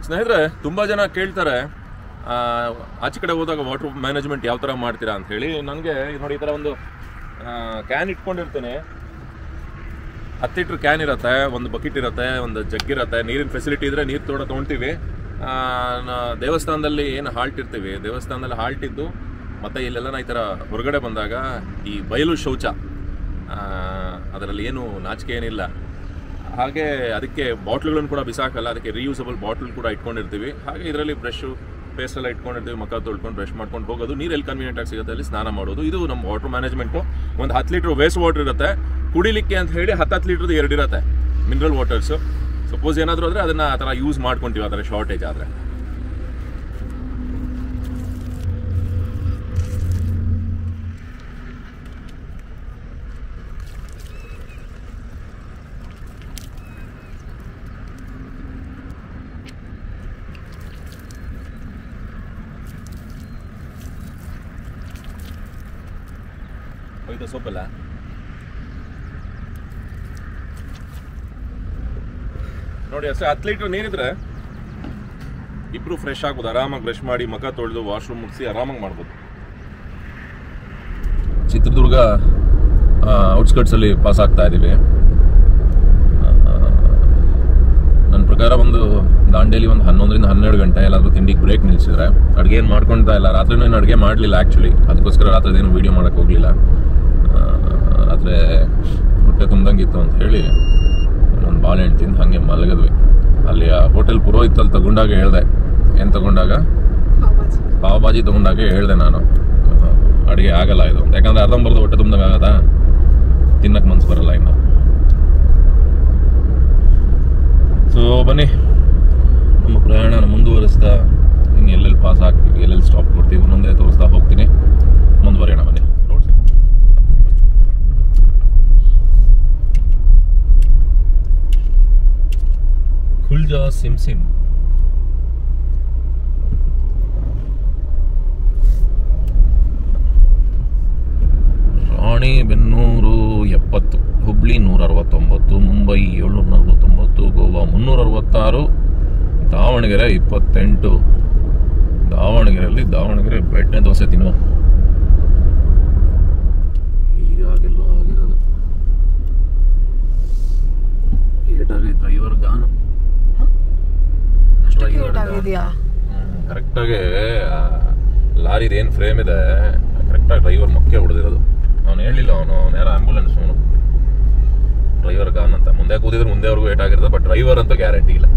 ಸ್ನೇಹಿತರೆ, ತುಂಬ ಜನ ಕೇಳ್ತಾರೆ ಆಚೆ ಕಡೆ ಹೋದಾಗ ವಾಟರ್ ಮ್ಯಾನೇಜ್ಮೆಂಟ್ ಯಾವ ಥರ ಮಾಡ್ತೀರಾ ಅಂತ ಹೇಳಿ. ನನಗೆ ನೋಡಿ ಈ ಥರ ಒಂದು ಕ್ಯಾನ್ ಇಟ್ಕೊಂಡಿರ್ತೀನಿ. 10 ಲೀಟ್ರ್ ಕ್ಯಾನ್ ಇರುತ್ತೆ, ಒಂದು ಬಕೆಟ್ ಇರುತ್ತೆ, ಒಂದು ಜಗ್ ಇರುತ್ತೆ. ನೀರಿನ ಫೆಸಿಲಿಟಿ ಇದ್ದರೆ ನೀರು ತೊಗೊಳ್ತೀವಿ. ದೇವಸ್ಥಾನದಲ್ಲಿ ಏನು ಹಾಲ್ಟ್ ಇರ್ತೀವಿ, ದೇವಸ್ಥಾನದಲ್ಲಿ ಹಾಲ್ಟ್ ಇದ್ದು ಮತ್ತು ಇಲ್ಲೆಲ್ಲ ಈ ಥರ ಹೊರಗಡೆ ಬಂದಾಗ ಈ ಬಯಲು ಶೌಚ, ಅದರಲ್ಲಿ ಏನು ನಾಚಿಕೆ ಏನಿಲ್ಲ. ಹಾಗೆ ಅದಕ್ಕೆ ಬಾಟ್ಲ್ಗಳನ್ನು ಕೂಡ ಬಿಸಾಕಲ್ಲ, ಅದಕ್ಕೆ ರಿಯೂಸಬಲ್ ಬಾಟ್ಲ್ ಕೂಡ ಇಟ್ಕೊಂಡಿರ್ತೀವಿ. ಹಾಗೆ ಇದರಲ್ಲಿ ಬ್ರಷು ಪೇಸ್ಟ್ ಎಲ್ಲ ಇಟ್ಕೊಂಡಿರ್ತೀವಿ, ಮುಖ ತೊಳ್ಕೊಂಡು ಬ್ರಷ್ ಮಾಡ್ಕೊಂಡು ಹೋಗೋದು. ನೀರು ಎಲ್ಲಿ ಕನ್ವೀನಿಯಂಟ್ ಆಗಿ ಸಿಗುತ್ತೆ ಅಲ್ಲಿ ಸ್ನಾನ ಮಾಡೋದು. ಇದು ನಮ್ಮ ವಾಟರ್ ಮ್ಯಾನೇಜ್ಮೆಂಟು. ಒಂದು 10 ಲೀಟ್ರ್ ವೇಸ್ಟ್ ವಾಟರ್ ಇರುತ್ತೆ, ಕುಡಿಲಿಕ್ಕೆ ಅಂತ ಹೇಳಿ 10 ಲೀಟ್ರದ್ದು 2 ಇರುತ್ತೆ ಮಿನರಲ್ ವಾಟರ್ಸು. ಸಪೋಸ್ ಏನಾದರೂ ಆದರೆ ಅದನ್ನು ಆ ಥರ ಯೂಸ್ ಮಾಡ್ಕೊತೀವಿ, ಆ ಥರ ಶಾರ್ಟೇಜ್ ಆದರೆ. ಇದು ಸೋಪಲ್ಲ ನೋಡಿ, ಅಷ್ಟೇ 10 ಲೀಟ್ರ್ ನೀರಿದ್ರೆ ಇಬ್ರು ಫ್ರೆಶ್ ಆಗ್ಬೋದು. ಆರಾಮಾಗಿ ಬ್ರಷ್ ಮಾಡಿ ಮುಖ ತೊಳೆದು ವಾಶ್ರೂಮ್ ಮುಗಿಸಿ ಆರಾಮಾಗಿ ಮಾಡ್ಬೋದು. ಚಿತ್ರದುರ್ಗ ಔಟ್ಸ್ಕರ್ಟ್ಸಲ್ಲಿ ಪಾಸ್ ಆಗ್ತಾ ಇದ್ದೀವಿ. ನನ್ನ ಪ್ರಕಾರ ಒಂದು ದಾಂಡೇಲಿ ಒಂದು 11ರಿಂದ 12 ಗಂಟೆ ಎಲ್ಲಾದರೂ ತಿಂಡಿಗೆ ಬ್ರೇಕ್ ನಿಲ್ಸಿದ್ರೆ. ಅಡುಗೆ ಏನು ಮಾಡ್ಕೊಳ್ತಾ ಇಲ್ಲ, ರಾತ್ರಿನೂ ಏನು ಅಡುಗೆ ಮಾಡಲಿಲ್ಲ ಆ್ಯಕ್ಚುಲಿ. ಅದಕ್ಕೋಸ್ಕರ ರಾತ್ರಿದೇನು ವೀಡಿಯೋ ಮಾಡೋಕ್ಕೆ ಹೋಗಲಿಲ್ಲ. ರಾತ್ರಿ ಹೊಟ್ಟೆ ತುಂಬ್ದಂಗಿತ್ತು ಅಂತ ಹೇಳಿ ಒಂದು ಬಾಳೆಹಣ್ಣು ತಿಂದು ಹಾಗೆ ಮಲಗಿದ್ವಿ. ಅಲ್ಲಿ ಆ ಹೋಟೆಲ್ ಪುರೋಹಿತಲ್ಲಿ ತಗೊಂಡಾಗ ಹೇಳಿದೆ, ಏನು ತಗೊಂಡಾಗ ಪಾವ್ ಭಾಜಿ ತೊಗೊಂಡಾಗ ಹೇಳಿದೆ ನಾನು, ಅಡುಗೆ ಆಗಲ್ಲ ಇದು ಅಂತ. ಯಾಕಂದರೆ ಅರ್ಧಂಬರ್ಧ ಹೊಟ್ಟೆ ತುಂಬ್ದಂಗೆ ಆಗತ್ತಾ, ತಿನ್ನಕ್ಕೆ ಮನ್ಸು ಬರಲ್ಲ ಇನ್ನು. ಸೊ ಬನ್ನಿ, ನಮ್ಮ ಪ್ರಯಾಣನ ಮುಂದುವರಿಸ್ತಾ ಇನ್ನು ಎಲ್ಲೆಲ್ಲಿ ಪಾಸ್ ಆಗ್ತೀವಿ, ಎಲ್ಲೆಲ್ಲಿ ಸ್ಟಾಪ್ ಕೊಡ್ತೀವಿ ಒಂದೊಂದೇ ತೋರಿಸ್ತಾ ಹೋಗ್ತೀನಿ. ಮುಂದುವರಿಯೋಣ ಬನ್ನಿ. ಖುಲ್ಜಾ ಸಿಮ್ ಸಿಮ್ ರಾಣಿಬೆನ್ನೂರು 70, ಹುಬ್ಳಿ 169, ಮುಂಬೈ 749, ಗೋವಾ 366, ದಾವಣಗೆರೆ 28. ದಾವಣಗೆರೆ ಬೆಣ್ಣೆ ದೋಸೆ ತಿನ್ನುವ. ಈಗಾಗೆಲ್ಲ ಆಗಿರೋದು ಡ್ರೈವರ್ ಗಾನ ಕರೆಕ್ಟಾಗಿ ಲಾರಿದ ಏನು ಫ್ರೇಮ್ ಇದೆ ಕರೆಕ್ಟಾಗಿ ಡ್ರೈವರ್ ಮೊಕ್ಕೆ ಹೊಡೆದಿರೋದು. ಅವನು ಹೇಳಿಲ್ಲ, ಅವನು ಯಾರೋ ಆಂಬುಲೆನ್ಸ್ ಅವನು ಡ್ರೈವರ್ ಗಾನ್ ಅಂತ. ಮುಂದೆ ಕೂತಿದ್ರೆ ಮುಂದೆವರೆಗೂ ಏಟ್ ಆಗಿರೋದು, ಬಟ್ ಡ್ರೈವರ್ ಅಂತೂ ಗ್ಯಾರಂಟಿ ಇಲ್ಲ.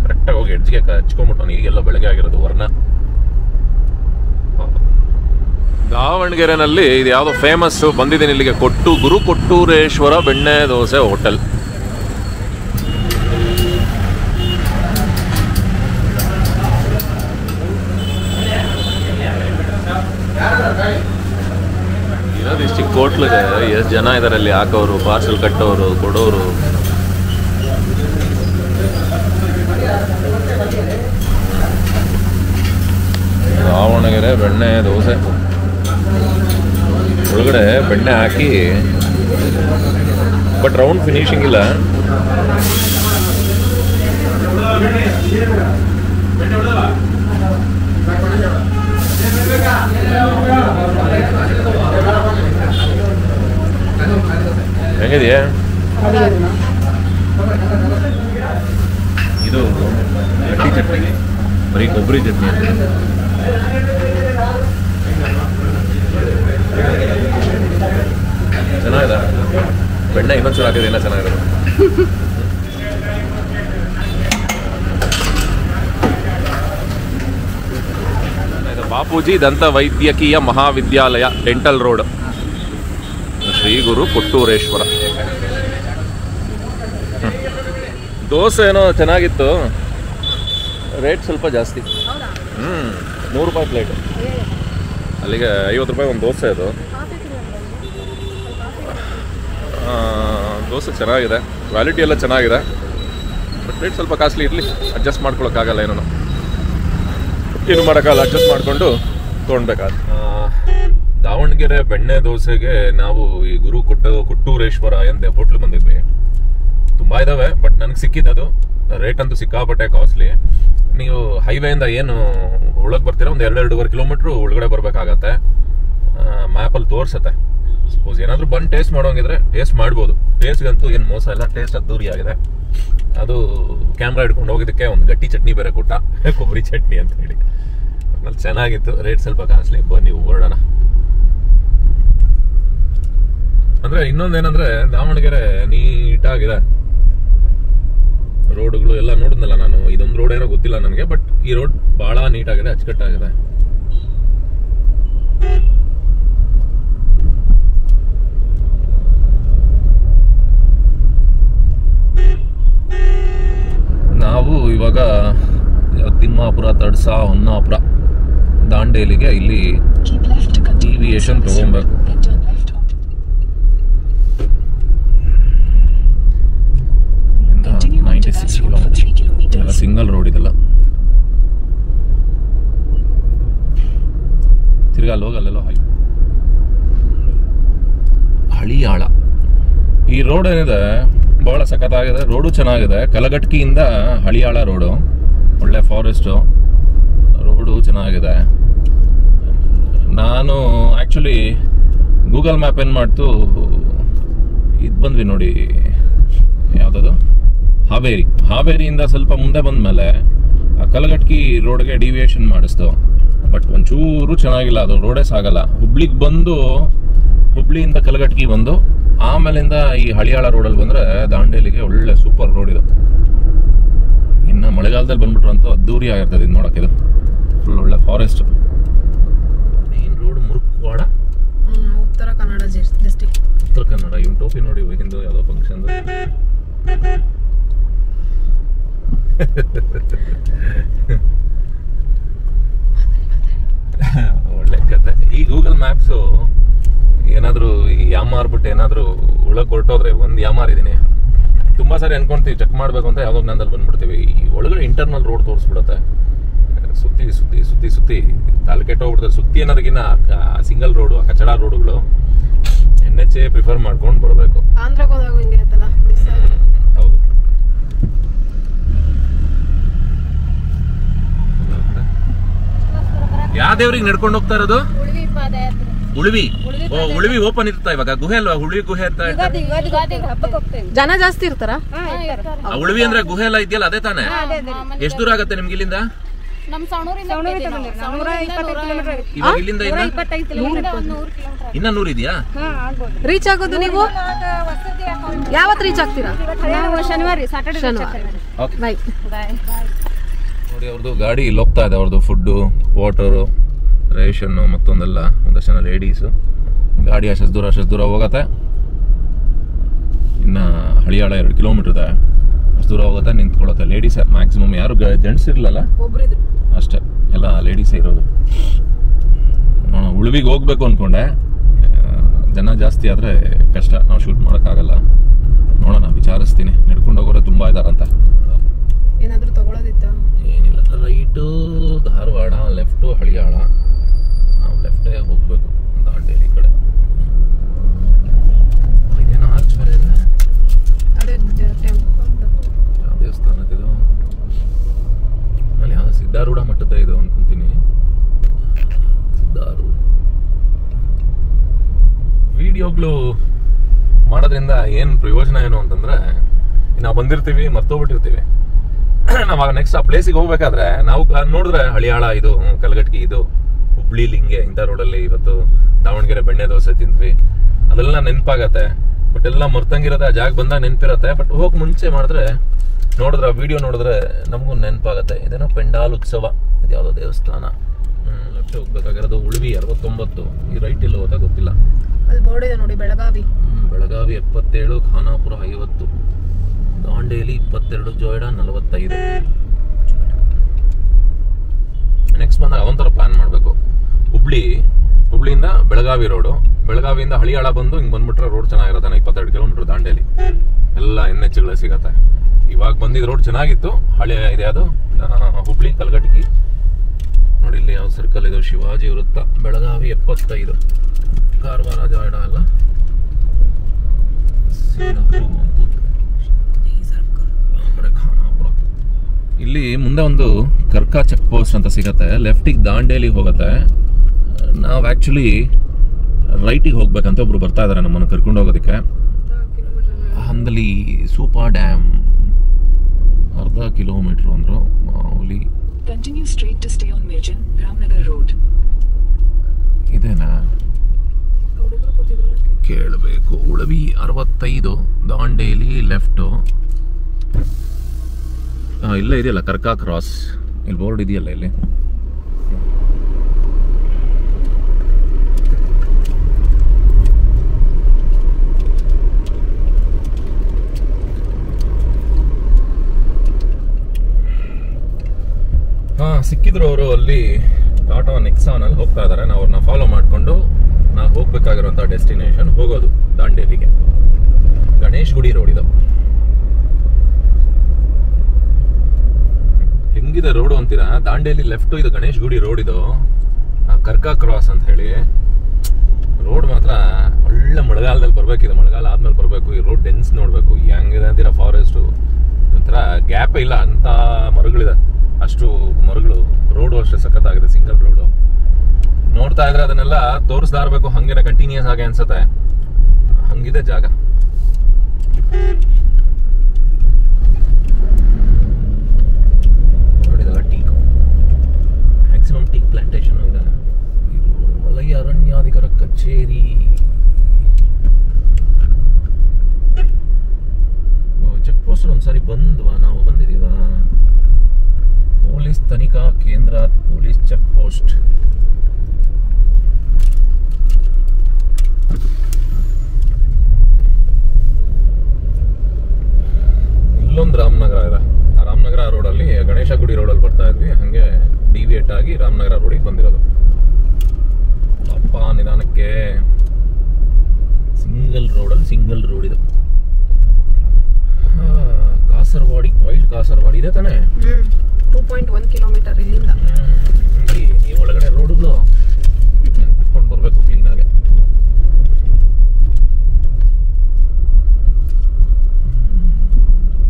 ಕರೆಕ್ಟಾಗಿ ಹೋಗಿ ಎಡ್ಜ್ಗೆ ಹಚ್ಕೊಂಡ್ಬಿಟ್ಟು ಈಗೆಲ್ಲ ಬೆಳಗ್ಗೆ ಆಗಿರೋದು ವರ್ಣ. ದಾವಣಗೆರೆನಲ್ಲಿ ಇದು ಯಾವುದೋ ಫೇಮಸ್ಸು. ಬಂದಿದ್ದೀನಿ ಇಲ್ಲಿಗೆ, ಗುರು ಕೊಟ್ಟೂರೇಶ್ವರ ಬೆಣ್ಣೆ ದೋಸೆ ಹೋಟೆಲ್. ಇರೋದು ಚಿಕ್ಕ ಹೋಟ್ಲಿಗೆ ಎಷ್ಟು ಜನ ಇದ್ದಾರೆ ಅಲ್ಲಿ, ಹಾಕೋರು, ಪಾರ್ಸಲ್ ಕಟ್ಟೋರು, ಕೊಡೋರು. ದಾವಣಗೆರೆ ಬೆಣ್ಣೆ ದೋಸೆ. ಒಳಗಡೆ ಬೆಣ್ಣೆ ಹಾಕಿ, ಬಟ್ ರೌಂಡ್ ಫಿನಿಶಿಂಗ್ ಇಲ್ಲ. ಹೆಂಗಿದೆಯಾ ಇದು? ಗಟ್ಟಿ ಚಟ್ನಿ, ಬರೀ ಕೊಬ್ಬರಿ ಚಟ್ನಿ. ಚೆನ್ನಾಗಿದೆ. ಬೆಣ್ಣೆ ಇನ್ನೊಂದ್ಸಲ ಹಾಕಿದ್ರೆ ಇನ್ನೂ ಚೆನ್ನಾಗಿರೋದು. ಬಾಪೂಜಿ ದಂತ ವೈದ್ಯಕೀಯ ಮಹಾವಿದ್ಯಾಲಯ, ಡೆಂಟಲ್ ರೋಡ್, ಶ್ರೀ ಗುರು ಕೊಟ್ಟೂರೇಶ್ವರ. ದೋಸೆ ಏನೋ ಚೆನ್ನಾಗಿತ್ತು, ರೇಟ್ ಸ್ವಲ್ಪ ಜಾಸ್ತಿ. 100 ರೂಪಾಯಿ ಪ್ಲೇಟು. ಅಲ್ಲಿಗೆ 50 ರೂಪಾಯಿ ಒಂದು ದೋಸೆ. ಅದು ದೋಸೆ ಚೆನ್ನಾಗಿದೆ, ಕ್ವಾಲಿಟಿ ಎಲ್ಲ ಚೆನ್ನಾಗಿದೆ, ಬಟ್ ರೇಟ್ ಸ್ವಲ್ಪ ಕಾಸ್ಟ್ಲಿ. ಇರಲಿ, ಅಡ್ಜಸ್ಟ್ ಮಾಡ್ಕೊಳಕ್ಕಾಗಲ್ಲ, ಏನು ಮಾಡೋಕ್ಕಲ್ಲ, ಅಡ್ಜಸ್ಟ್ ಮಾಡಿಕೊಂಡು ತೊಗೊಳ್ಬೇಕಾದ್ರೆ. ದಾವಣಗೆರೆ ಬೆಣ್ಣೆ ದೋಸೆಗೆ ನಾವು ಈ ಗುರು ಕೊಟ್ಟೂರೇಶ್ವರ ಎಂದೇ ಹೋಟ್ಲ್ ಬಂದಿದ್ವಿ. ತುಂಬ ಇದ್ದಾವೆ, ಬಟ್ ನನಗೆ ಸಿಕ್ಕಿದ್ದು ರೇಟ್ ಅಂತೂ ಸಿಕ್ಕಾಪಟ್ಟೆ ಕಾಸ್ಟ್ಲಿ. ನೀವು ಹೈವೇಯಿಂದ ಏನು ಒಳಗೆ ಬರ್ತೀರಾ, ಒಂದು 2-2.5 ಕಿಲೋಮೀಟ್ರು ಒಳಗಡೆ ಬರಬೇಕಾಗತ್ತೆ. ಮ್ಯಾಪಲ್ಲಿ ತೋರಿಸುತ್ತೆ. ಸಪೋಸ್ ಏನಾದರೂ ಬಂದು ಟೇಸ್ಟ್ ಮಾಡೋಂಗಿದ್ರೆ ಟೇಸ್ಟ್ ಮಾಡ್ಬೋದು. ಟೇಸ್ಟ್ಗಂತೂ ಏನು ಮೋಸ ಇಲ್ಲ, ಟೇಸ್ಟ್ ಅದ್ದೂರಿ ಆಗಿದೆ. ಅದು ಕ್ಯಾಮ್ರಾ ಹಿಡ್ಕೊಂಡು ಹೋಗಿದ್ದಕ್ಕೆ ಒಂದು ಗಟ್ಟಿ ಚಟ್ನಿ ಬೇರೆ ಕೊಟ್ಟ, ಕೊಬ್ಬರಿ ಚಟ್ನಿ ಅಂತ ಹೇಳಿ. ಅದ್ರಲ್ಲಿ ಚೆನ್ನಾಗಿತ್ತು, ರೇಟ್ ಸ್ವಲ್ಪ ಕಾಸ್ಟ್ಲಿ. ಬನ್ನಿ ಹೊರಡೋಣ. ಅಂದರೆ ಇನ್ನೊಂದೇನಂದರೆ ದಾವಣಗೆರೆ ನೀಟಾಗಿದೆ. ರೋಡ್ಗಳು ಎಲ್ಲ ನೋಡಿದ್ನಲ್ಲ ನಾನು. ಇದೊಂದು ರೋಡ್ ಏನೋ ಗೊತ್ತಿಲ್ಲ ನನಗೆ, ಬಟ್ ಈ ರೋಡ್ ಬಹಳ ನೀಟಾಗಿದೆ, ಅಚ್ಚುಕಟ್ಟಾಗಿದೆ. ನಾವು ಇವಾಗ ತಿಮ್ಮಾಪುರ, ತಡ್ಸ, ಹೊನ್ನಾಪುರ, ದಾಂಡೇಲಿಗೆ ಇಲ್ಲಿ ಡಿವಿಯೇಷನ್ ತಗೊಬೇಕು. ಇಲ್ಲಿಂದ 96 ಕಿಲೋಮೀಟರ್, ಸಿಂಗಲ್ ರೋಡ್ ಇದೆಲ್ಲ. ತಿರ್ಗಾ ಅಲ್ಲಿ ಹೋಗಿ ಅಲ್ಲೆಲ್ಲೋ ಹಳಿಯಾಳ. ಈ ರೋಡ್ ಏನಿದೆ ಬಹಳ ಸಖತ್ತಾಗಿದೆ, ರೋಡು ಚೆನ್ನಾಗಿದೆ. ಕಲಘಟಕಿಯಿಂದ ಹಳಿಯಾಳ ರೋಡು, ಒಳ್ಳೆ ಫಾರೆಸ್ಟು, ರೋಡು ಚೆನ್ನಾಗಿದೆ. ನಾನು ಆ್ಯಕ್ಚುಲಿ ಗೂಗಲ್ ಮ್ಯಾಪ್ ಏನು ಮಾಡ್ತು, ಇದು ಬಂದ್ವಿ ನೋಡಿ, ಯಾವುದದು ಹಾವೇರಿಯಿಂದ ಸ್ವಲ್ಪ ಮುಂದೆ ಬಂದಮೇಲೆ ಆ ಕಲಘಟಕಿ ರೋಡ್ಗೆ ಡಿವಿಯೇಷನ್ ಮಾಡಿಸ್ತು. ಬಟ್ ಒಂಚೂರು ಚೆನ್ನಾಗಿಲ್ಲ, ಅದು ರೋಡೇ ಸಾಗಲ್ಲ. ಹುಬ್ಳಿಗೆ ಬಂದು, ಹುಬ್ಳಿಯಿಂದ ಕಲಘಟಕಿ ಬಂದು ಆಮೇಲಿಂದ ಈ ಹಳಿಯಾಳ ರೋಡಲ್ಲಿ ಬಂದರೆ ದಾಂಡೇಲಿಗೆ ಒಳ್ಳೆ ಸೂಪರ್ ರೋಡ್ ಇದು. ಇನ್ನು ಮಳೆಗಾಲದಲ್ಲಿ ಬಂದ್ಬಿಟ್ರು ಅಂತೂ ಅದ್ದೂರಿ ಆಗಿರ್ತದೆ ಇದು ನೋಡೋಕೆ. ಇದು ಫುಲ್ ಒಳ್ಳೆ forest. Main road ಮುರುಕ್ವಾಡ, Uttara Kannada district. Uttara Kannada. ಇವ್ನು ಟೋಪಿ ನೋಡಿ, ಹಿಂದೆ ಯಾವುದೋ ಫಂಕ್ಷನ್. ಒಳ್ಳೆ ಕತೆ. ಈ ಗೂಗಲ್ ಮ್ಯಾಪ್ಸು ಏನಾದರೂ ಯಾಮಾರ್ಬಿಟ್ಟು ಏನಾದರೂ ಒಳಗೆ ಹೊರಟೋದ್ರೆ, ಒಂದು ಯಾಮಾರಿದ್ದೀನಿ ತುಂಬ ಸಾರಿ ಅನ್ಕೊಂತೀವಿ ಚೆಕ್ ಮಾಡಬೇಕು ಅಂತ, ಯಾವುದೋ ಜ್ಞಾನದಲ್ಲಿ ಬಂದ್ಬಿಡ್ತೀವಿ. ಈ ಒಳಗಡೆ ಇಂಟರ್ನಲ್ ರೋಡ್ ತೋರಿಸ್ಬಿಡುತ್ತೆ. ಸುತ್ತಿ ಸುತ್ತಿ ಸುತ್ತಿ ಸುತ್ತಿ ತಲೆ ಕೆಟ್ಟೋಗ್ಬಿಡ್ತದೆ. ಸುತ್ತಿ ಅನ್ನೋದಕ್ಕಿಂತ ಸಿಂಗಲ್ ರೋಡು, ಕಚಡ ರೋಡುಗಳು NH ಪ್ರಿಫರ್ ಮಾಡ್ಕೊಂಡು ಬರಬೇಕು. ಆಂಧ್ರಕ್ಕೆ ಹೋದಾಗ ಹಿಂಗೆ ಆಯ್ತಲ್ಲ. ಹೌದು. ಯಾವ ದೇವ್ರಿಗೆ ನಡ್ಕೊಂಡು ಹೋಗ್ತಾ ಇರೋದು? ಉಳಿವಿ. ಉಳಿವಿ ಓಪನ್ ಇರ್ತಾ ಇವಾಗ. ಗುಹೆ ಅಲ್ವಾ? ಉಳಿವಿ ಗುಹೆ ಅಂತ ಜನ ಜಾಸ್ತಿ ಇರ್ತಾರ. ಉಳಿವಿ ಅಂದ್ರೆ ಗುಹೆ ಎಲ್ಲ ಇದೆಯಲ್ಲ, ಅದೇ ತಾನೆ? ಎಷ್ಟು ದೂರ ಆಗತ್ತೆ ನಿಮ್ಗೆ ಇಲ್ಲಿಂದ? ಇವಾಗ ಇಲ್ಲಿಂದ ಇನ್ನ 100 ಇದೆಯಾ? ರೀಚ್ ಆಗೋದು ನೀವು ಯಾವತ್ತು ರೀಚ್ ಆಗ್ತೀರಾ? ಶನಿವಾರ, ಸ್ಯಾಟರ್ಡೆ. ನೋಡಿ ಅವ್ರದ್ದು ಗಾಡಿ ಇಲ್ಲಿ ಹೋಗ್ತಾ ಇದೆ. ಅವ್ರದ್ದು ಫುಡ್ಡು, ವಾಟರು, ರೇಷನ್ನು, ಮತ್ತೊಂದೆಲ್ಲ. ಒಂದಷ್ಟು ಜನ ಲೇಡೀಸು. ಗಾಡಿ ಅಷ್ಟು ದೂರ ಹೋಗತ್ತೆ. ಇನ್ನು ಹಳಿಯಾಳ 2 ಕಿಲೋಮೀಟರ್ ಇದೆ, ಅಷ್ಟು ದೂರ ಹೋಗುತ್ತೆ, ನಿಂತ್ಕೊಳ್ಳುತ್ತೆ. ಲೇಡೀಸ್ ಮ್ಯಾಕ್ಸಿಮಮ್, ಯಾರು ಜೆಂಟ್ಸ್ ಇರಲಿಲ್ಲ ಅಷ್ಟೇ, ಎಲ್ಲ ಲೇಡೀಸೇ ಇರೋದು. ಉಳುವಿಗೆ ಹೋಗ್ಬೇಕು ಅಂದ್ಕೊಂಡೆ, ಜನ ಜಾಸ್ತಿ ಆದರೆ ಕಷ್ಟ, ನಾವು ಶೂಟ್ ಮಾಡೋಕ್ಕಾಗಲ್ಲ. ನೋಡೋಣ, ವಿಚಾರಿಸ್ತೀನಿ. ನಡ್ಕೊಂಡು ಹೋಗೋರೆ ತುಂಬ ಇದ್ದಾರಂತ. ಏನಾದರೂ ತಗೊಳ್ಳೋದಿತ್ತ? ಏನಿಲ್ಲ, ರೈಟು ಧಾರವಾಡ, ಲೆಫ್ಟು ಹಳಿಯಾಳ. ನಾವು ಲೆಫ್ಟೇ ಹೋಗ್ಬೇಕು ದಾಂಡೇಲಿ ಕಡೆ. ಇದೇನೋ ಆರ್ಚ್ ಬೇರೆ ಇದೆ. ಯಾವ ದೇವಸ್ಥಾನದಿದು? ಅಲ್ಲಿ ಯಾವ ಸಿದ್ಧಾರೂಢ ಮಠದ ಇದು ಅನ್ಕೊಂತೀನಿ. ಸಿದ್ಧಾರೂಢ. ವಿಡಿಯೋಗಳು ಮಾಡೋದ್ರಿಂದ ಏನು ಪ್ರಯೋಜನ ಏನು ಅಂತಂದ್ರೆ, ನಾವು ಬಂದಿರ್ತೀವಿ, ಮರ್ತೋಗ್ಬಿಟ್ಟಿರ್ತೀವಿ. ನಾವಾಗ ನೆಕ್ಸ್ಟ್ ಆ ಪ್ಲೇಸಿಗೆ ಹೋಗ್ಬೇಕಾದ್ರೆ ನಾವು ನೋಡಿದ್ರೆ ಹಳಿಯಾಳ ಇದು, ಕಲಘಟಕಿ ಇದು, ಹುಬ್ಳಿಲಿ ಹಿಂಗೆ ಇಂಥ ರೋಡಲ್ಲಿ ಇವತ್ತು ದಾವಣಗೆರೆ ಬೆಣ್ಣೆ ದೋಸೆ ತಿಂದ್ವಿ, ಅದೆಲ್ಲ ನೆನಪಾಗತ್ತೆ. ಬಟ್ ಎಲ್ಲ ಮರ್ತಂಗಿರತ್ತೆ, ಆ ಜಾಗ ಬಂದಾಗ ನೆನಪಿರತ್ತೆ. ಬಟ್ ಹೋಗಿ ಮುಂಚೆ ಮಾಡಿದ್ರೆ, ನೋಡಿದ್ರೆ ವಿಡಿಯೋ ನೋಡಿದ್ರೆ ನಮಗೂ ನೆನಪಾಗತ್ತೆ. ಇದೇನೋ ಪೆಂಡಾಲ್ ಉತ್ಸವ, ಇದು ಯಾವುದೋ ದೇವಸ್ಥಾನ. ಲೆಫ್ಟ್ ಹೋಗ್ಬೇಕಾಗಿರೋದು ಉಳಿವಿ 69. ಈ ರೈಟ್ ಇಲ್ಲ ಹೋದ ಗೊತ್ತಿಲ್ಲ. ಅಲ್ಲಿ ಬೋರ್ಡ್ ಇದೆ ನೋಡಿ, ಬೆಳಗಾವಿ. ಬೆಳಗಾವಿ 77, ಖಾನಾಪುರ 50, ದಾಂಡೇಲಿ 22, ಜೋಯಿಡಾ 45. ನೆಕ್ಸ್ಟ್ ಬಂದಾಗ ಅದೊಂಥರ ಪ್ಲಾನ್ ಮಾಡಬೇಕು. ಹುಬ್ಳಿಯಿಂದ ಬೆಳಗಾವಿ ರೋಡು, ಬೆಳಗಾವಿಯಿಂದ ಹಳಿಯಾಳ ಬಂದು ಹಿಂಗೆ ಬಂದ್ಬಿಟ್ರೆ ರೋಡ್ ಚೆನ್ನಾಗಿರುತ್ತೆ. 22 ಕಿಲೋಮೀಟರ್ ದಾಂಡೇಲಿ, ಎಲ್ಲ NHಗಳು ಸಿಗತ್ತೆ. ಇವಾಗ ಬಂದಿದ್ದ ರೋಡ್ ಚೆನ್ನಾಗಿತ್ತು. ಹಳೆ ಇದೆ ಅದು, ಹುಬ್ಳಿ ಕಲಘಟಕಿ ನೋಡಿ. ಇಲ್ಲಿ ಯಾವ ಸರ್ಕಲ್ ಇದು? ಶಿವಾಜಿ ವೃತ್ತ. ಬೆಳಗಾವಿ 75, ಕಾರವಾರ, ಜೋಯಿಡಾ ಎಲ್ಲ ಖಾನಾಪುರ. ಇಲ್ಲಿ ಮುಂದೆ ಒಂದು ಕರ್ಕಾ ಚೆಕ್ ಪೋಸ್ಟ್ ಅಂತ ಸಿಗತ್ತೆ. ಲೆಫ್ಟಿಗೆ ದಾಂಡೇಲಿ ಹೋಗುತ್ತೆ. ನಾವು ಆ್ಯಕ್ಚುಲಿ ರೈಟಿಗೆ ಹೋಗ್ಬೇಕಂತ ಒಬ್ರು ಬರ್ತಾ ಇದ್ದಾರೆ ನಮ್ಮನ್ನು ಕರ್ಕೊಂಡು ಹೋಗೋದಕ್ಕೆ. ಹಂದಲಿ ಸೂಪಾ ಡ್ಯಾಮ್ ಅರ್ಧ ಕಿಲೋಮೀಟರ್ ಅಂದ್ರು. ಮಾಮೂಲಿ ಇದೇನಾ ಕೇಳಬೇಕು. ಉಳವಿ 65, ದಾಂಡೇಲಿ ಲೆಫ್ಟು. ಇಲ್ಲೇ ಇದೆಯಲ್ಲ ಕರ್ಕಾ ಕ್ರಾಸ್, ಇಲ್ಲಿ ಬೋರ್ಡ್ ಇದೆಯಲ್ಲ ಇಲ್ಲಿ. ಸಿಕ್ಕಿದ್ರು ಅವರು ಅಲ್ಲಿ ಟಾಟಾ ನೆಕ್ಸಾನಲ್ಲಿ ಹೋಗ್ತಾ ಇದ್ದಾರೆ. ನಾವು ಅವ್ರನ್ನ ಫಾಲೋ ಮಾಡಿಕೊಂಡು ನಾವು ಹೋಗ್ಬೇಕಾಗಿರುವಂಥ ಡೆಸ್ಟಿನೇಷನ್ ಹೋಗೋದು ದಾಂಡೇಲಿಗೆ. ಗಣೇಶ್ ಗುಡಿ ರೋಡ್ ಇದು. ಹೆಂಗಿದೆ ರೋಡು ಅಂತೀರಾ? ದಾಂಡೇಲಿ ಲೆಫ್ಟ್ ಇದು ಗಣೇಶ್ ಗುಡಿ ರೋಡ್ ಇದು. ಕರ್ಕಾ ಕ್ರಾಸ್ ಅಂತ ಹೇಳಿ ರೋಡ್ ಮಾತ್ರ ಒಳ್ಳೆ ಮಳೆಗಾಲದಲ್ಲಿ ಬರ್ಬೇಕಿದೆ. ಮಳೆಗಾಲ ಆದ್ಮೇಲೆ ಬರಬೇಕು. ಈ ರೋಡ್ ಡೆನ್ಸ್ ನೋಡ್ಬೇಕು ಹೆಂಗಿದೆ ಅಂತೀರಾ. ಫಾರೆಸ್ಟು ಒಂಥರ ಗ್ಯಾಪೇ ಇಲ್ಲ ಅಂತ ಮರಗಳಿದೆ, ಅಷ್ಟು ಮರಗಳು. ರೋಡು ಅಷ್ಟೇ ಸಖತ್ತಾಗಿದೆ, ಸಿಂಗಲ್ ರೋಡು. ನೋಡ್ತಾ ಇದ್ರೆ ಅದನ್ನೆಲ್ಲ ತೋರಿಸ್ತಾ ಇರಬೇಕು, ಹಂಗೇನೆ ಕಂಟಿನ್ಯೂಸ್ ಆಗಿ ಅನ್ಸುತ್ತೆ. ಹಂಗಿದೆ ಜಾಗ. ನೋಡಿದಲ್ಲ ಟೀಕ್, ಮ್ಯಾಕ್ಸಿಮಮ್ ಟೀಕ್ ಪ್ಲಾಂಟೇಶನ್ ಇದೆ. ವಲಯ ಅರಣ್ಯಾಧಿಕಾರ ಕಚೇರಿ. ಚೆಕ್ ಪೋಸ್ಟ್ ಒಂದ್ಸಾರಿ ಬಂದ್ವಾ? ನಾವು ಬಂದಿದೀವಾ? ಪೊಲೀಸ್ ತನಿಖಾ ಕೇಂದ್ರ, ಪೊಲೀಸ್ ಚೆಕ್ ಪೋಸ್ಟ್. ಇಲ್ಲೊಂದು ರಾಮನಗರ ಇದೆ. ಆ ರಾಮನಗರ ರೋಡಲ್ಲಿ ಗಣೇಶ ಗುಡಿ ರೋಡಲ್ಲಿ ಬರ್ತಾ ಇದ್ವಿ, ಹಂಗೆ ಡಿವಿಯೇಟ್ ಆಗಿ ರಾಮನಗರ ರೋಡಿಗೆ ಬಂದಿರೋದು. ಅಪ್ಪ ನಿಧಾನಕ್ಕೆ. ಸಿಂಗಲ್ ರೋಡಲ್ಲಿ ಸಿಂಗಲ್ ರೋಡ್ ಇದು. ಕಾಸರವಾಡಿ, ವೈಲ್ಡ್ ಕಾಸರವಾಡಿ ಇದೆ ತಾನೇ? 2.1 ಕಿಲೋಮೀಟರ್ ಇಲ್ಲಿಂದ. ನೀವು ಒಳಗಡೆ ರೋಡ್ಗಳು ಬಿಟ್ಕೊಂಡು ಬರಬೇಕು ಕ್ಲೀನಾಗೆ.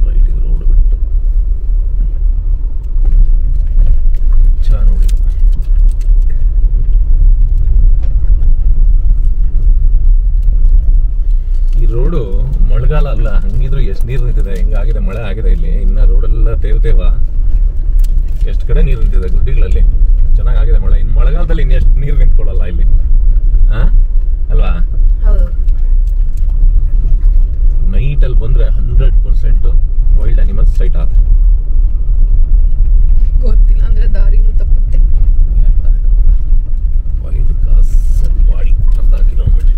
ರೈಟ್ ಇದು ರೋಡ್ ಬಿಟ್ಟು ನೋಡಿ. ಈ ರೋಡು ಮಳೆಗಾಲ ಅಲ್ಲ, ಹಂಗಿದ್ರು ಎಷ್ಟು ನೀರು ನಿಂತಿದೆ. ಹೆಂಗಾಗಿದೆ, ಮಳೆ ಆಗಿದೆ ಇಲ್ಲಿ. ಇನ್ನ ರೋಡೆಲ್ಲ ತೇವ ಎಷ್ಟು ಕಡೆ ನೀರು ನಿಂತಿದೆ ಗುಡ್ಡಿಗಳಲ್ಲಿ. ಚೆನ್ನಾಗಿದೆ ಮಳೆ. ಇನ್ನು ಮಳೆಗಾಲದಲ್ಲಿ ಇನ್ನು ಎಷ್ಟು ನೀರು ನಿಂತ್ಕೊಳ್ಳಲ್ಲ ಇಲ್ಲಿ, ಅಲ್ವಾ? ನೈಟಲ್ಲಿ ಬಂದ್ರೆ 100% ವೈಲ್ಡ್ ಅನಿಮಲ್ಸ್ ಸೈಟ್ ಆಗುತ್ತೆ. ಗೊತ್ತಿಲ್ಲ ಅಂದ್ರೆ ದಾರಿನೂ ತಪ್ಪುತ್ತೆ. Wild Kasarwadi 10 kilometre.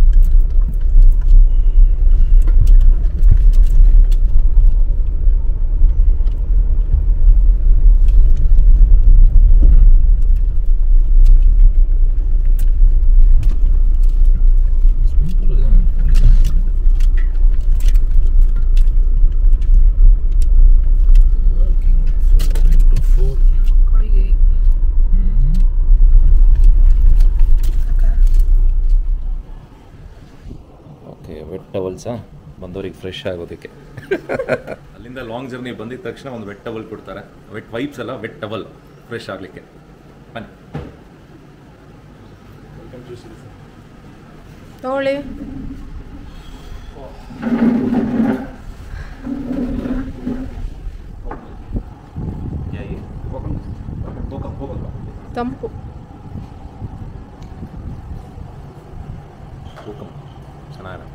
ವೆಟ್ ಟವಲ್ಸಾ ಬಂದವ್ರಿಗೆ ಫ್ರೆಶ್ ಆಗೋದಕ್ಕೆ. ಅಲ್ಲಿಂದ ಲಾಂಗ್ ಜರ್ನಿ ಬಂದಿದ ತಕ್ಷಣ ಒಂದು ವೆಟ್ ಟವಲ್ ಕೊಡ್ತಾರೆ. ವೆಟ್ ವೈಪ್ಸ್ ಅಲ್ಲ, ವೆಟ್ ಟವಲ್ ಫ್ರೆಶ್ ಆಗಲಿಕ್ಕೆ. ಬನ್ನಿ ತಗೊಳ್ಳಿ. ತಂಪು.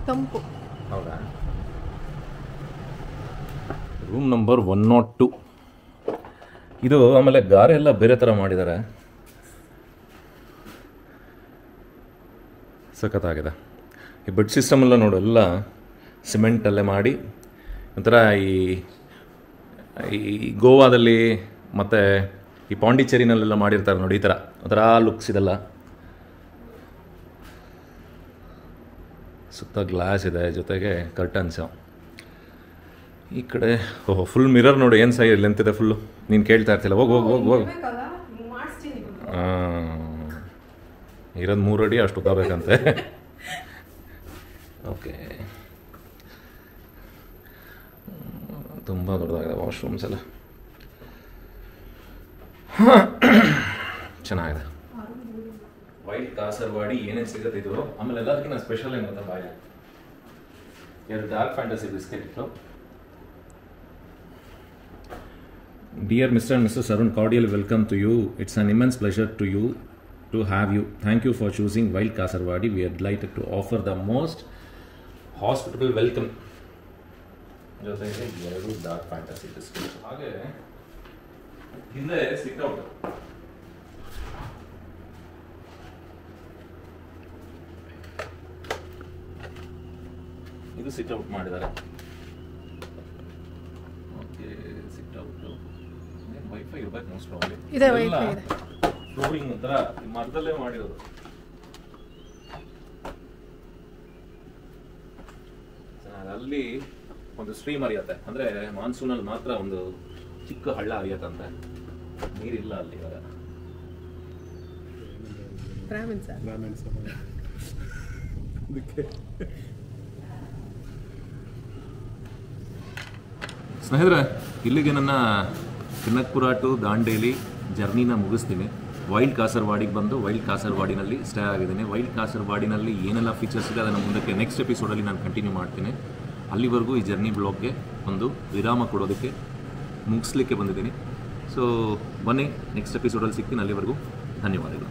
ತಂಪು. ಹೌದಾ? ರೂಮ್ ನಂಬರ್ 102 ಇದು. ಆಮೇಲೆ ಗಾರೆ ಎಲ್ಲ ಬೇರೆ ಥರ ಮಾಡಿದ್ದಾರೆ, ಸಖತ್ತಾಗಿದೆ. ಈ ಬೆಡ್ ಸಿಸ್ಟಮ್ ಎಲ್ಲ ನೋಡು, ಎಲ್ಲ ಸಿಮೆಂಟಲ್ಲೇ ಮಾಡಿ ಒಂಥರ ಈ ಗೋವಾದಲ್ಲಿ ಮತ್ತು ಈ ಪಾಂಡಿಚೇರಿನಲ್ಲೆಲ್ಲ ಮಾಡಿರ್ತಾರೆ ನೋಡಿ, ಈ ಥರ ಒಂಥರ ಲುಕ್ಸ್ ಇದೆಲ್ಲ. ಸುತ್ತ ಗ್ಲಾಸ್ ಇದೆ, ಜೊತೆಗೆ ಕರ್ಟನ್ಸು. ಈ ಕಡೆ ಫುಲ್ ಮಿರರ್ ನೋಡಿ, ಏನು ಸೈ ಲೆಂತ್ ಇದೆ ಫುಲ್ಲು. ನೀನು ಕೇಳ್ತಾ ಇರ್ತಿಲ್ಲ, ಹೋಗಿ ಹೋಗಿ ಹೋಗಿ ಹೋಗಿ. ಇರೋದು 3 ಅಡಿ, ಅಷ್ಟು ಉದ್ದಬೇಕಂತೆ. ಓಕೆ, ತುಂಬ ದೊಡ್ಡದಾಗಿದೆ ವಾಶ್ರೂಮ್ಸ್ ಎಲ್ಲ. ಚೆನ್ನಾಗಿದೆ. ವೈಲ್ಡ್ ಕಾಸರವಾಡಿ ಏನೇನು ಸಿಗುತ್ತೆ ಇದು. ಆಮೇಲೆ ಎಲ್ಲದಕ್ಕಿಂತ ಸ್ಪೆಷಲ್ ಏನು ಗೊತ್ತಾ ಬಾಯಿ, 2 ಡಾರ್ಕ್ ಫ್ಯಾಂಟಸಿ ಬಿಸ್ಕೆಟ್ ಇತ್ತು. Dear Mr. and Mrs. Arun, cordial welcome to you. It's an immense pleasure to have you. Thank you for choosing Wild Kasarwadi. We are delighted to offer the most hospitable welcome. ಜೊತೆಗೆ 2 ಡಾರ್ಕ್ ಫ್ಯಾಂಟಸಿ ಬಿಸ್ಕೆಟ್. ಹಾಗೆ ಹಿಂದೆ ಸಿಟ್ ಔಟ್. ಇದು ಸಿಟ್ ಔಟ್ ಮಾಡಿದ್ದಾರೆ. ಓಕೆ, ಸಿಟ್ ಔಟ್ ವೈಫೈ ಇರ್ಬೇಕು ಮೋಸ್ಟ್ ಪ್ರಾಬ್ಲಿ. ಇದೆ ವೈಫೈ ಇದೆ. ಫ್ಲೋರಿಂಗ್ ಒಂಥರ ಮರದಲ್ಲೇ ಮಾಡಿರೋದು. ಅಲ್ಲಿ ಒಂದು ಸ್ಟ್ರೀಮ್ ಹರಿಯತ್ತೆ, ಅಂದ್ರೆ ಮಾನ್ಸೂನ್ ಅಲ್ಲಿ ಮಾತ್ರ ಒಂದು ಚಿಕ್ಕ ಹಳ್ಳ ಹರಿಯತ್ತಂತೆ, ನೀರಿಲ್ಲ ಅಲ್ಲಿ ಇವಾಗ. ಸ್ನೇಹಿತರೆ, ಇಲ್ಲಿಗೆ ನನ್ನ ಕನಕಪುರ ಟು ದಾಂಡೇಲಿ ಜರ್ನಿನ ಮುಗಿಸ್ತೀನಿ. ವೈಲ್ಡ್ ಕಾಸರವಾಡಿಗೆ ಬಂದು ವೈಲ್ಡ್ ಕಾಸರವಾಡಿನಲ್ಲಿ ಸ್ಟೇ ಆಗಿದ್ದೀನಿ. ವೈಲ್ಡ್ ಕಾಸರವಾಡಿನಲ್ಲಿ ಏನೆಲ್ಲ ಫೀಚರ್ಸ್ ಇದೆ ಅದನ್ನು ಮುಂದಕ್ಕೆ ನೆಕ್ಸ್ಟ್ ಎಪಿಸೋಡಲ್ಲಿ ನಾನು ಕಂಟಿನ್ಯೂ ಮಾಡ್ತೀನಿ. ಅಲ್ಲಿವರೆಗೂ ಈ ಜರ್ನಿ ಬ್ಲಾಗ್ಗೆ ಒಂದು ವಿರಾಮ ಕೊಡೋದಕ್ಕೆ ಮುಗಿಸ್ಲಿಕ್ಕೆ ಬಂದಿದ್ದೀನಿ. ಸೊ ಬನ್ನಿ, ನೆಕ್ಸ್ಟ್ ಎಪಿಸೋಡಲ್ಲಿ ಸಿಗ್ತೀನಿ. ಅಲ್ಲಿವರೆಗೂ ಧನ್ಯವಾದಗಳು.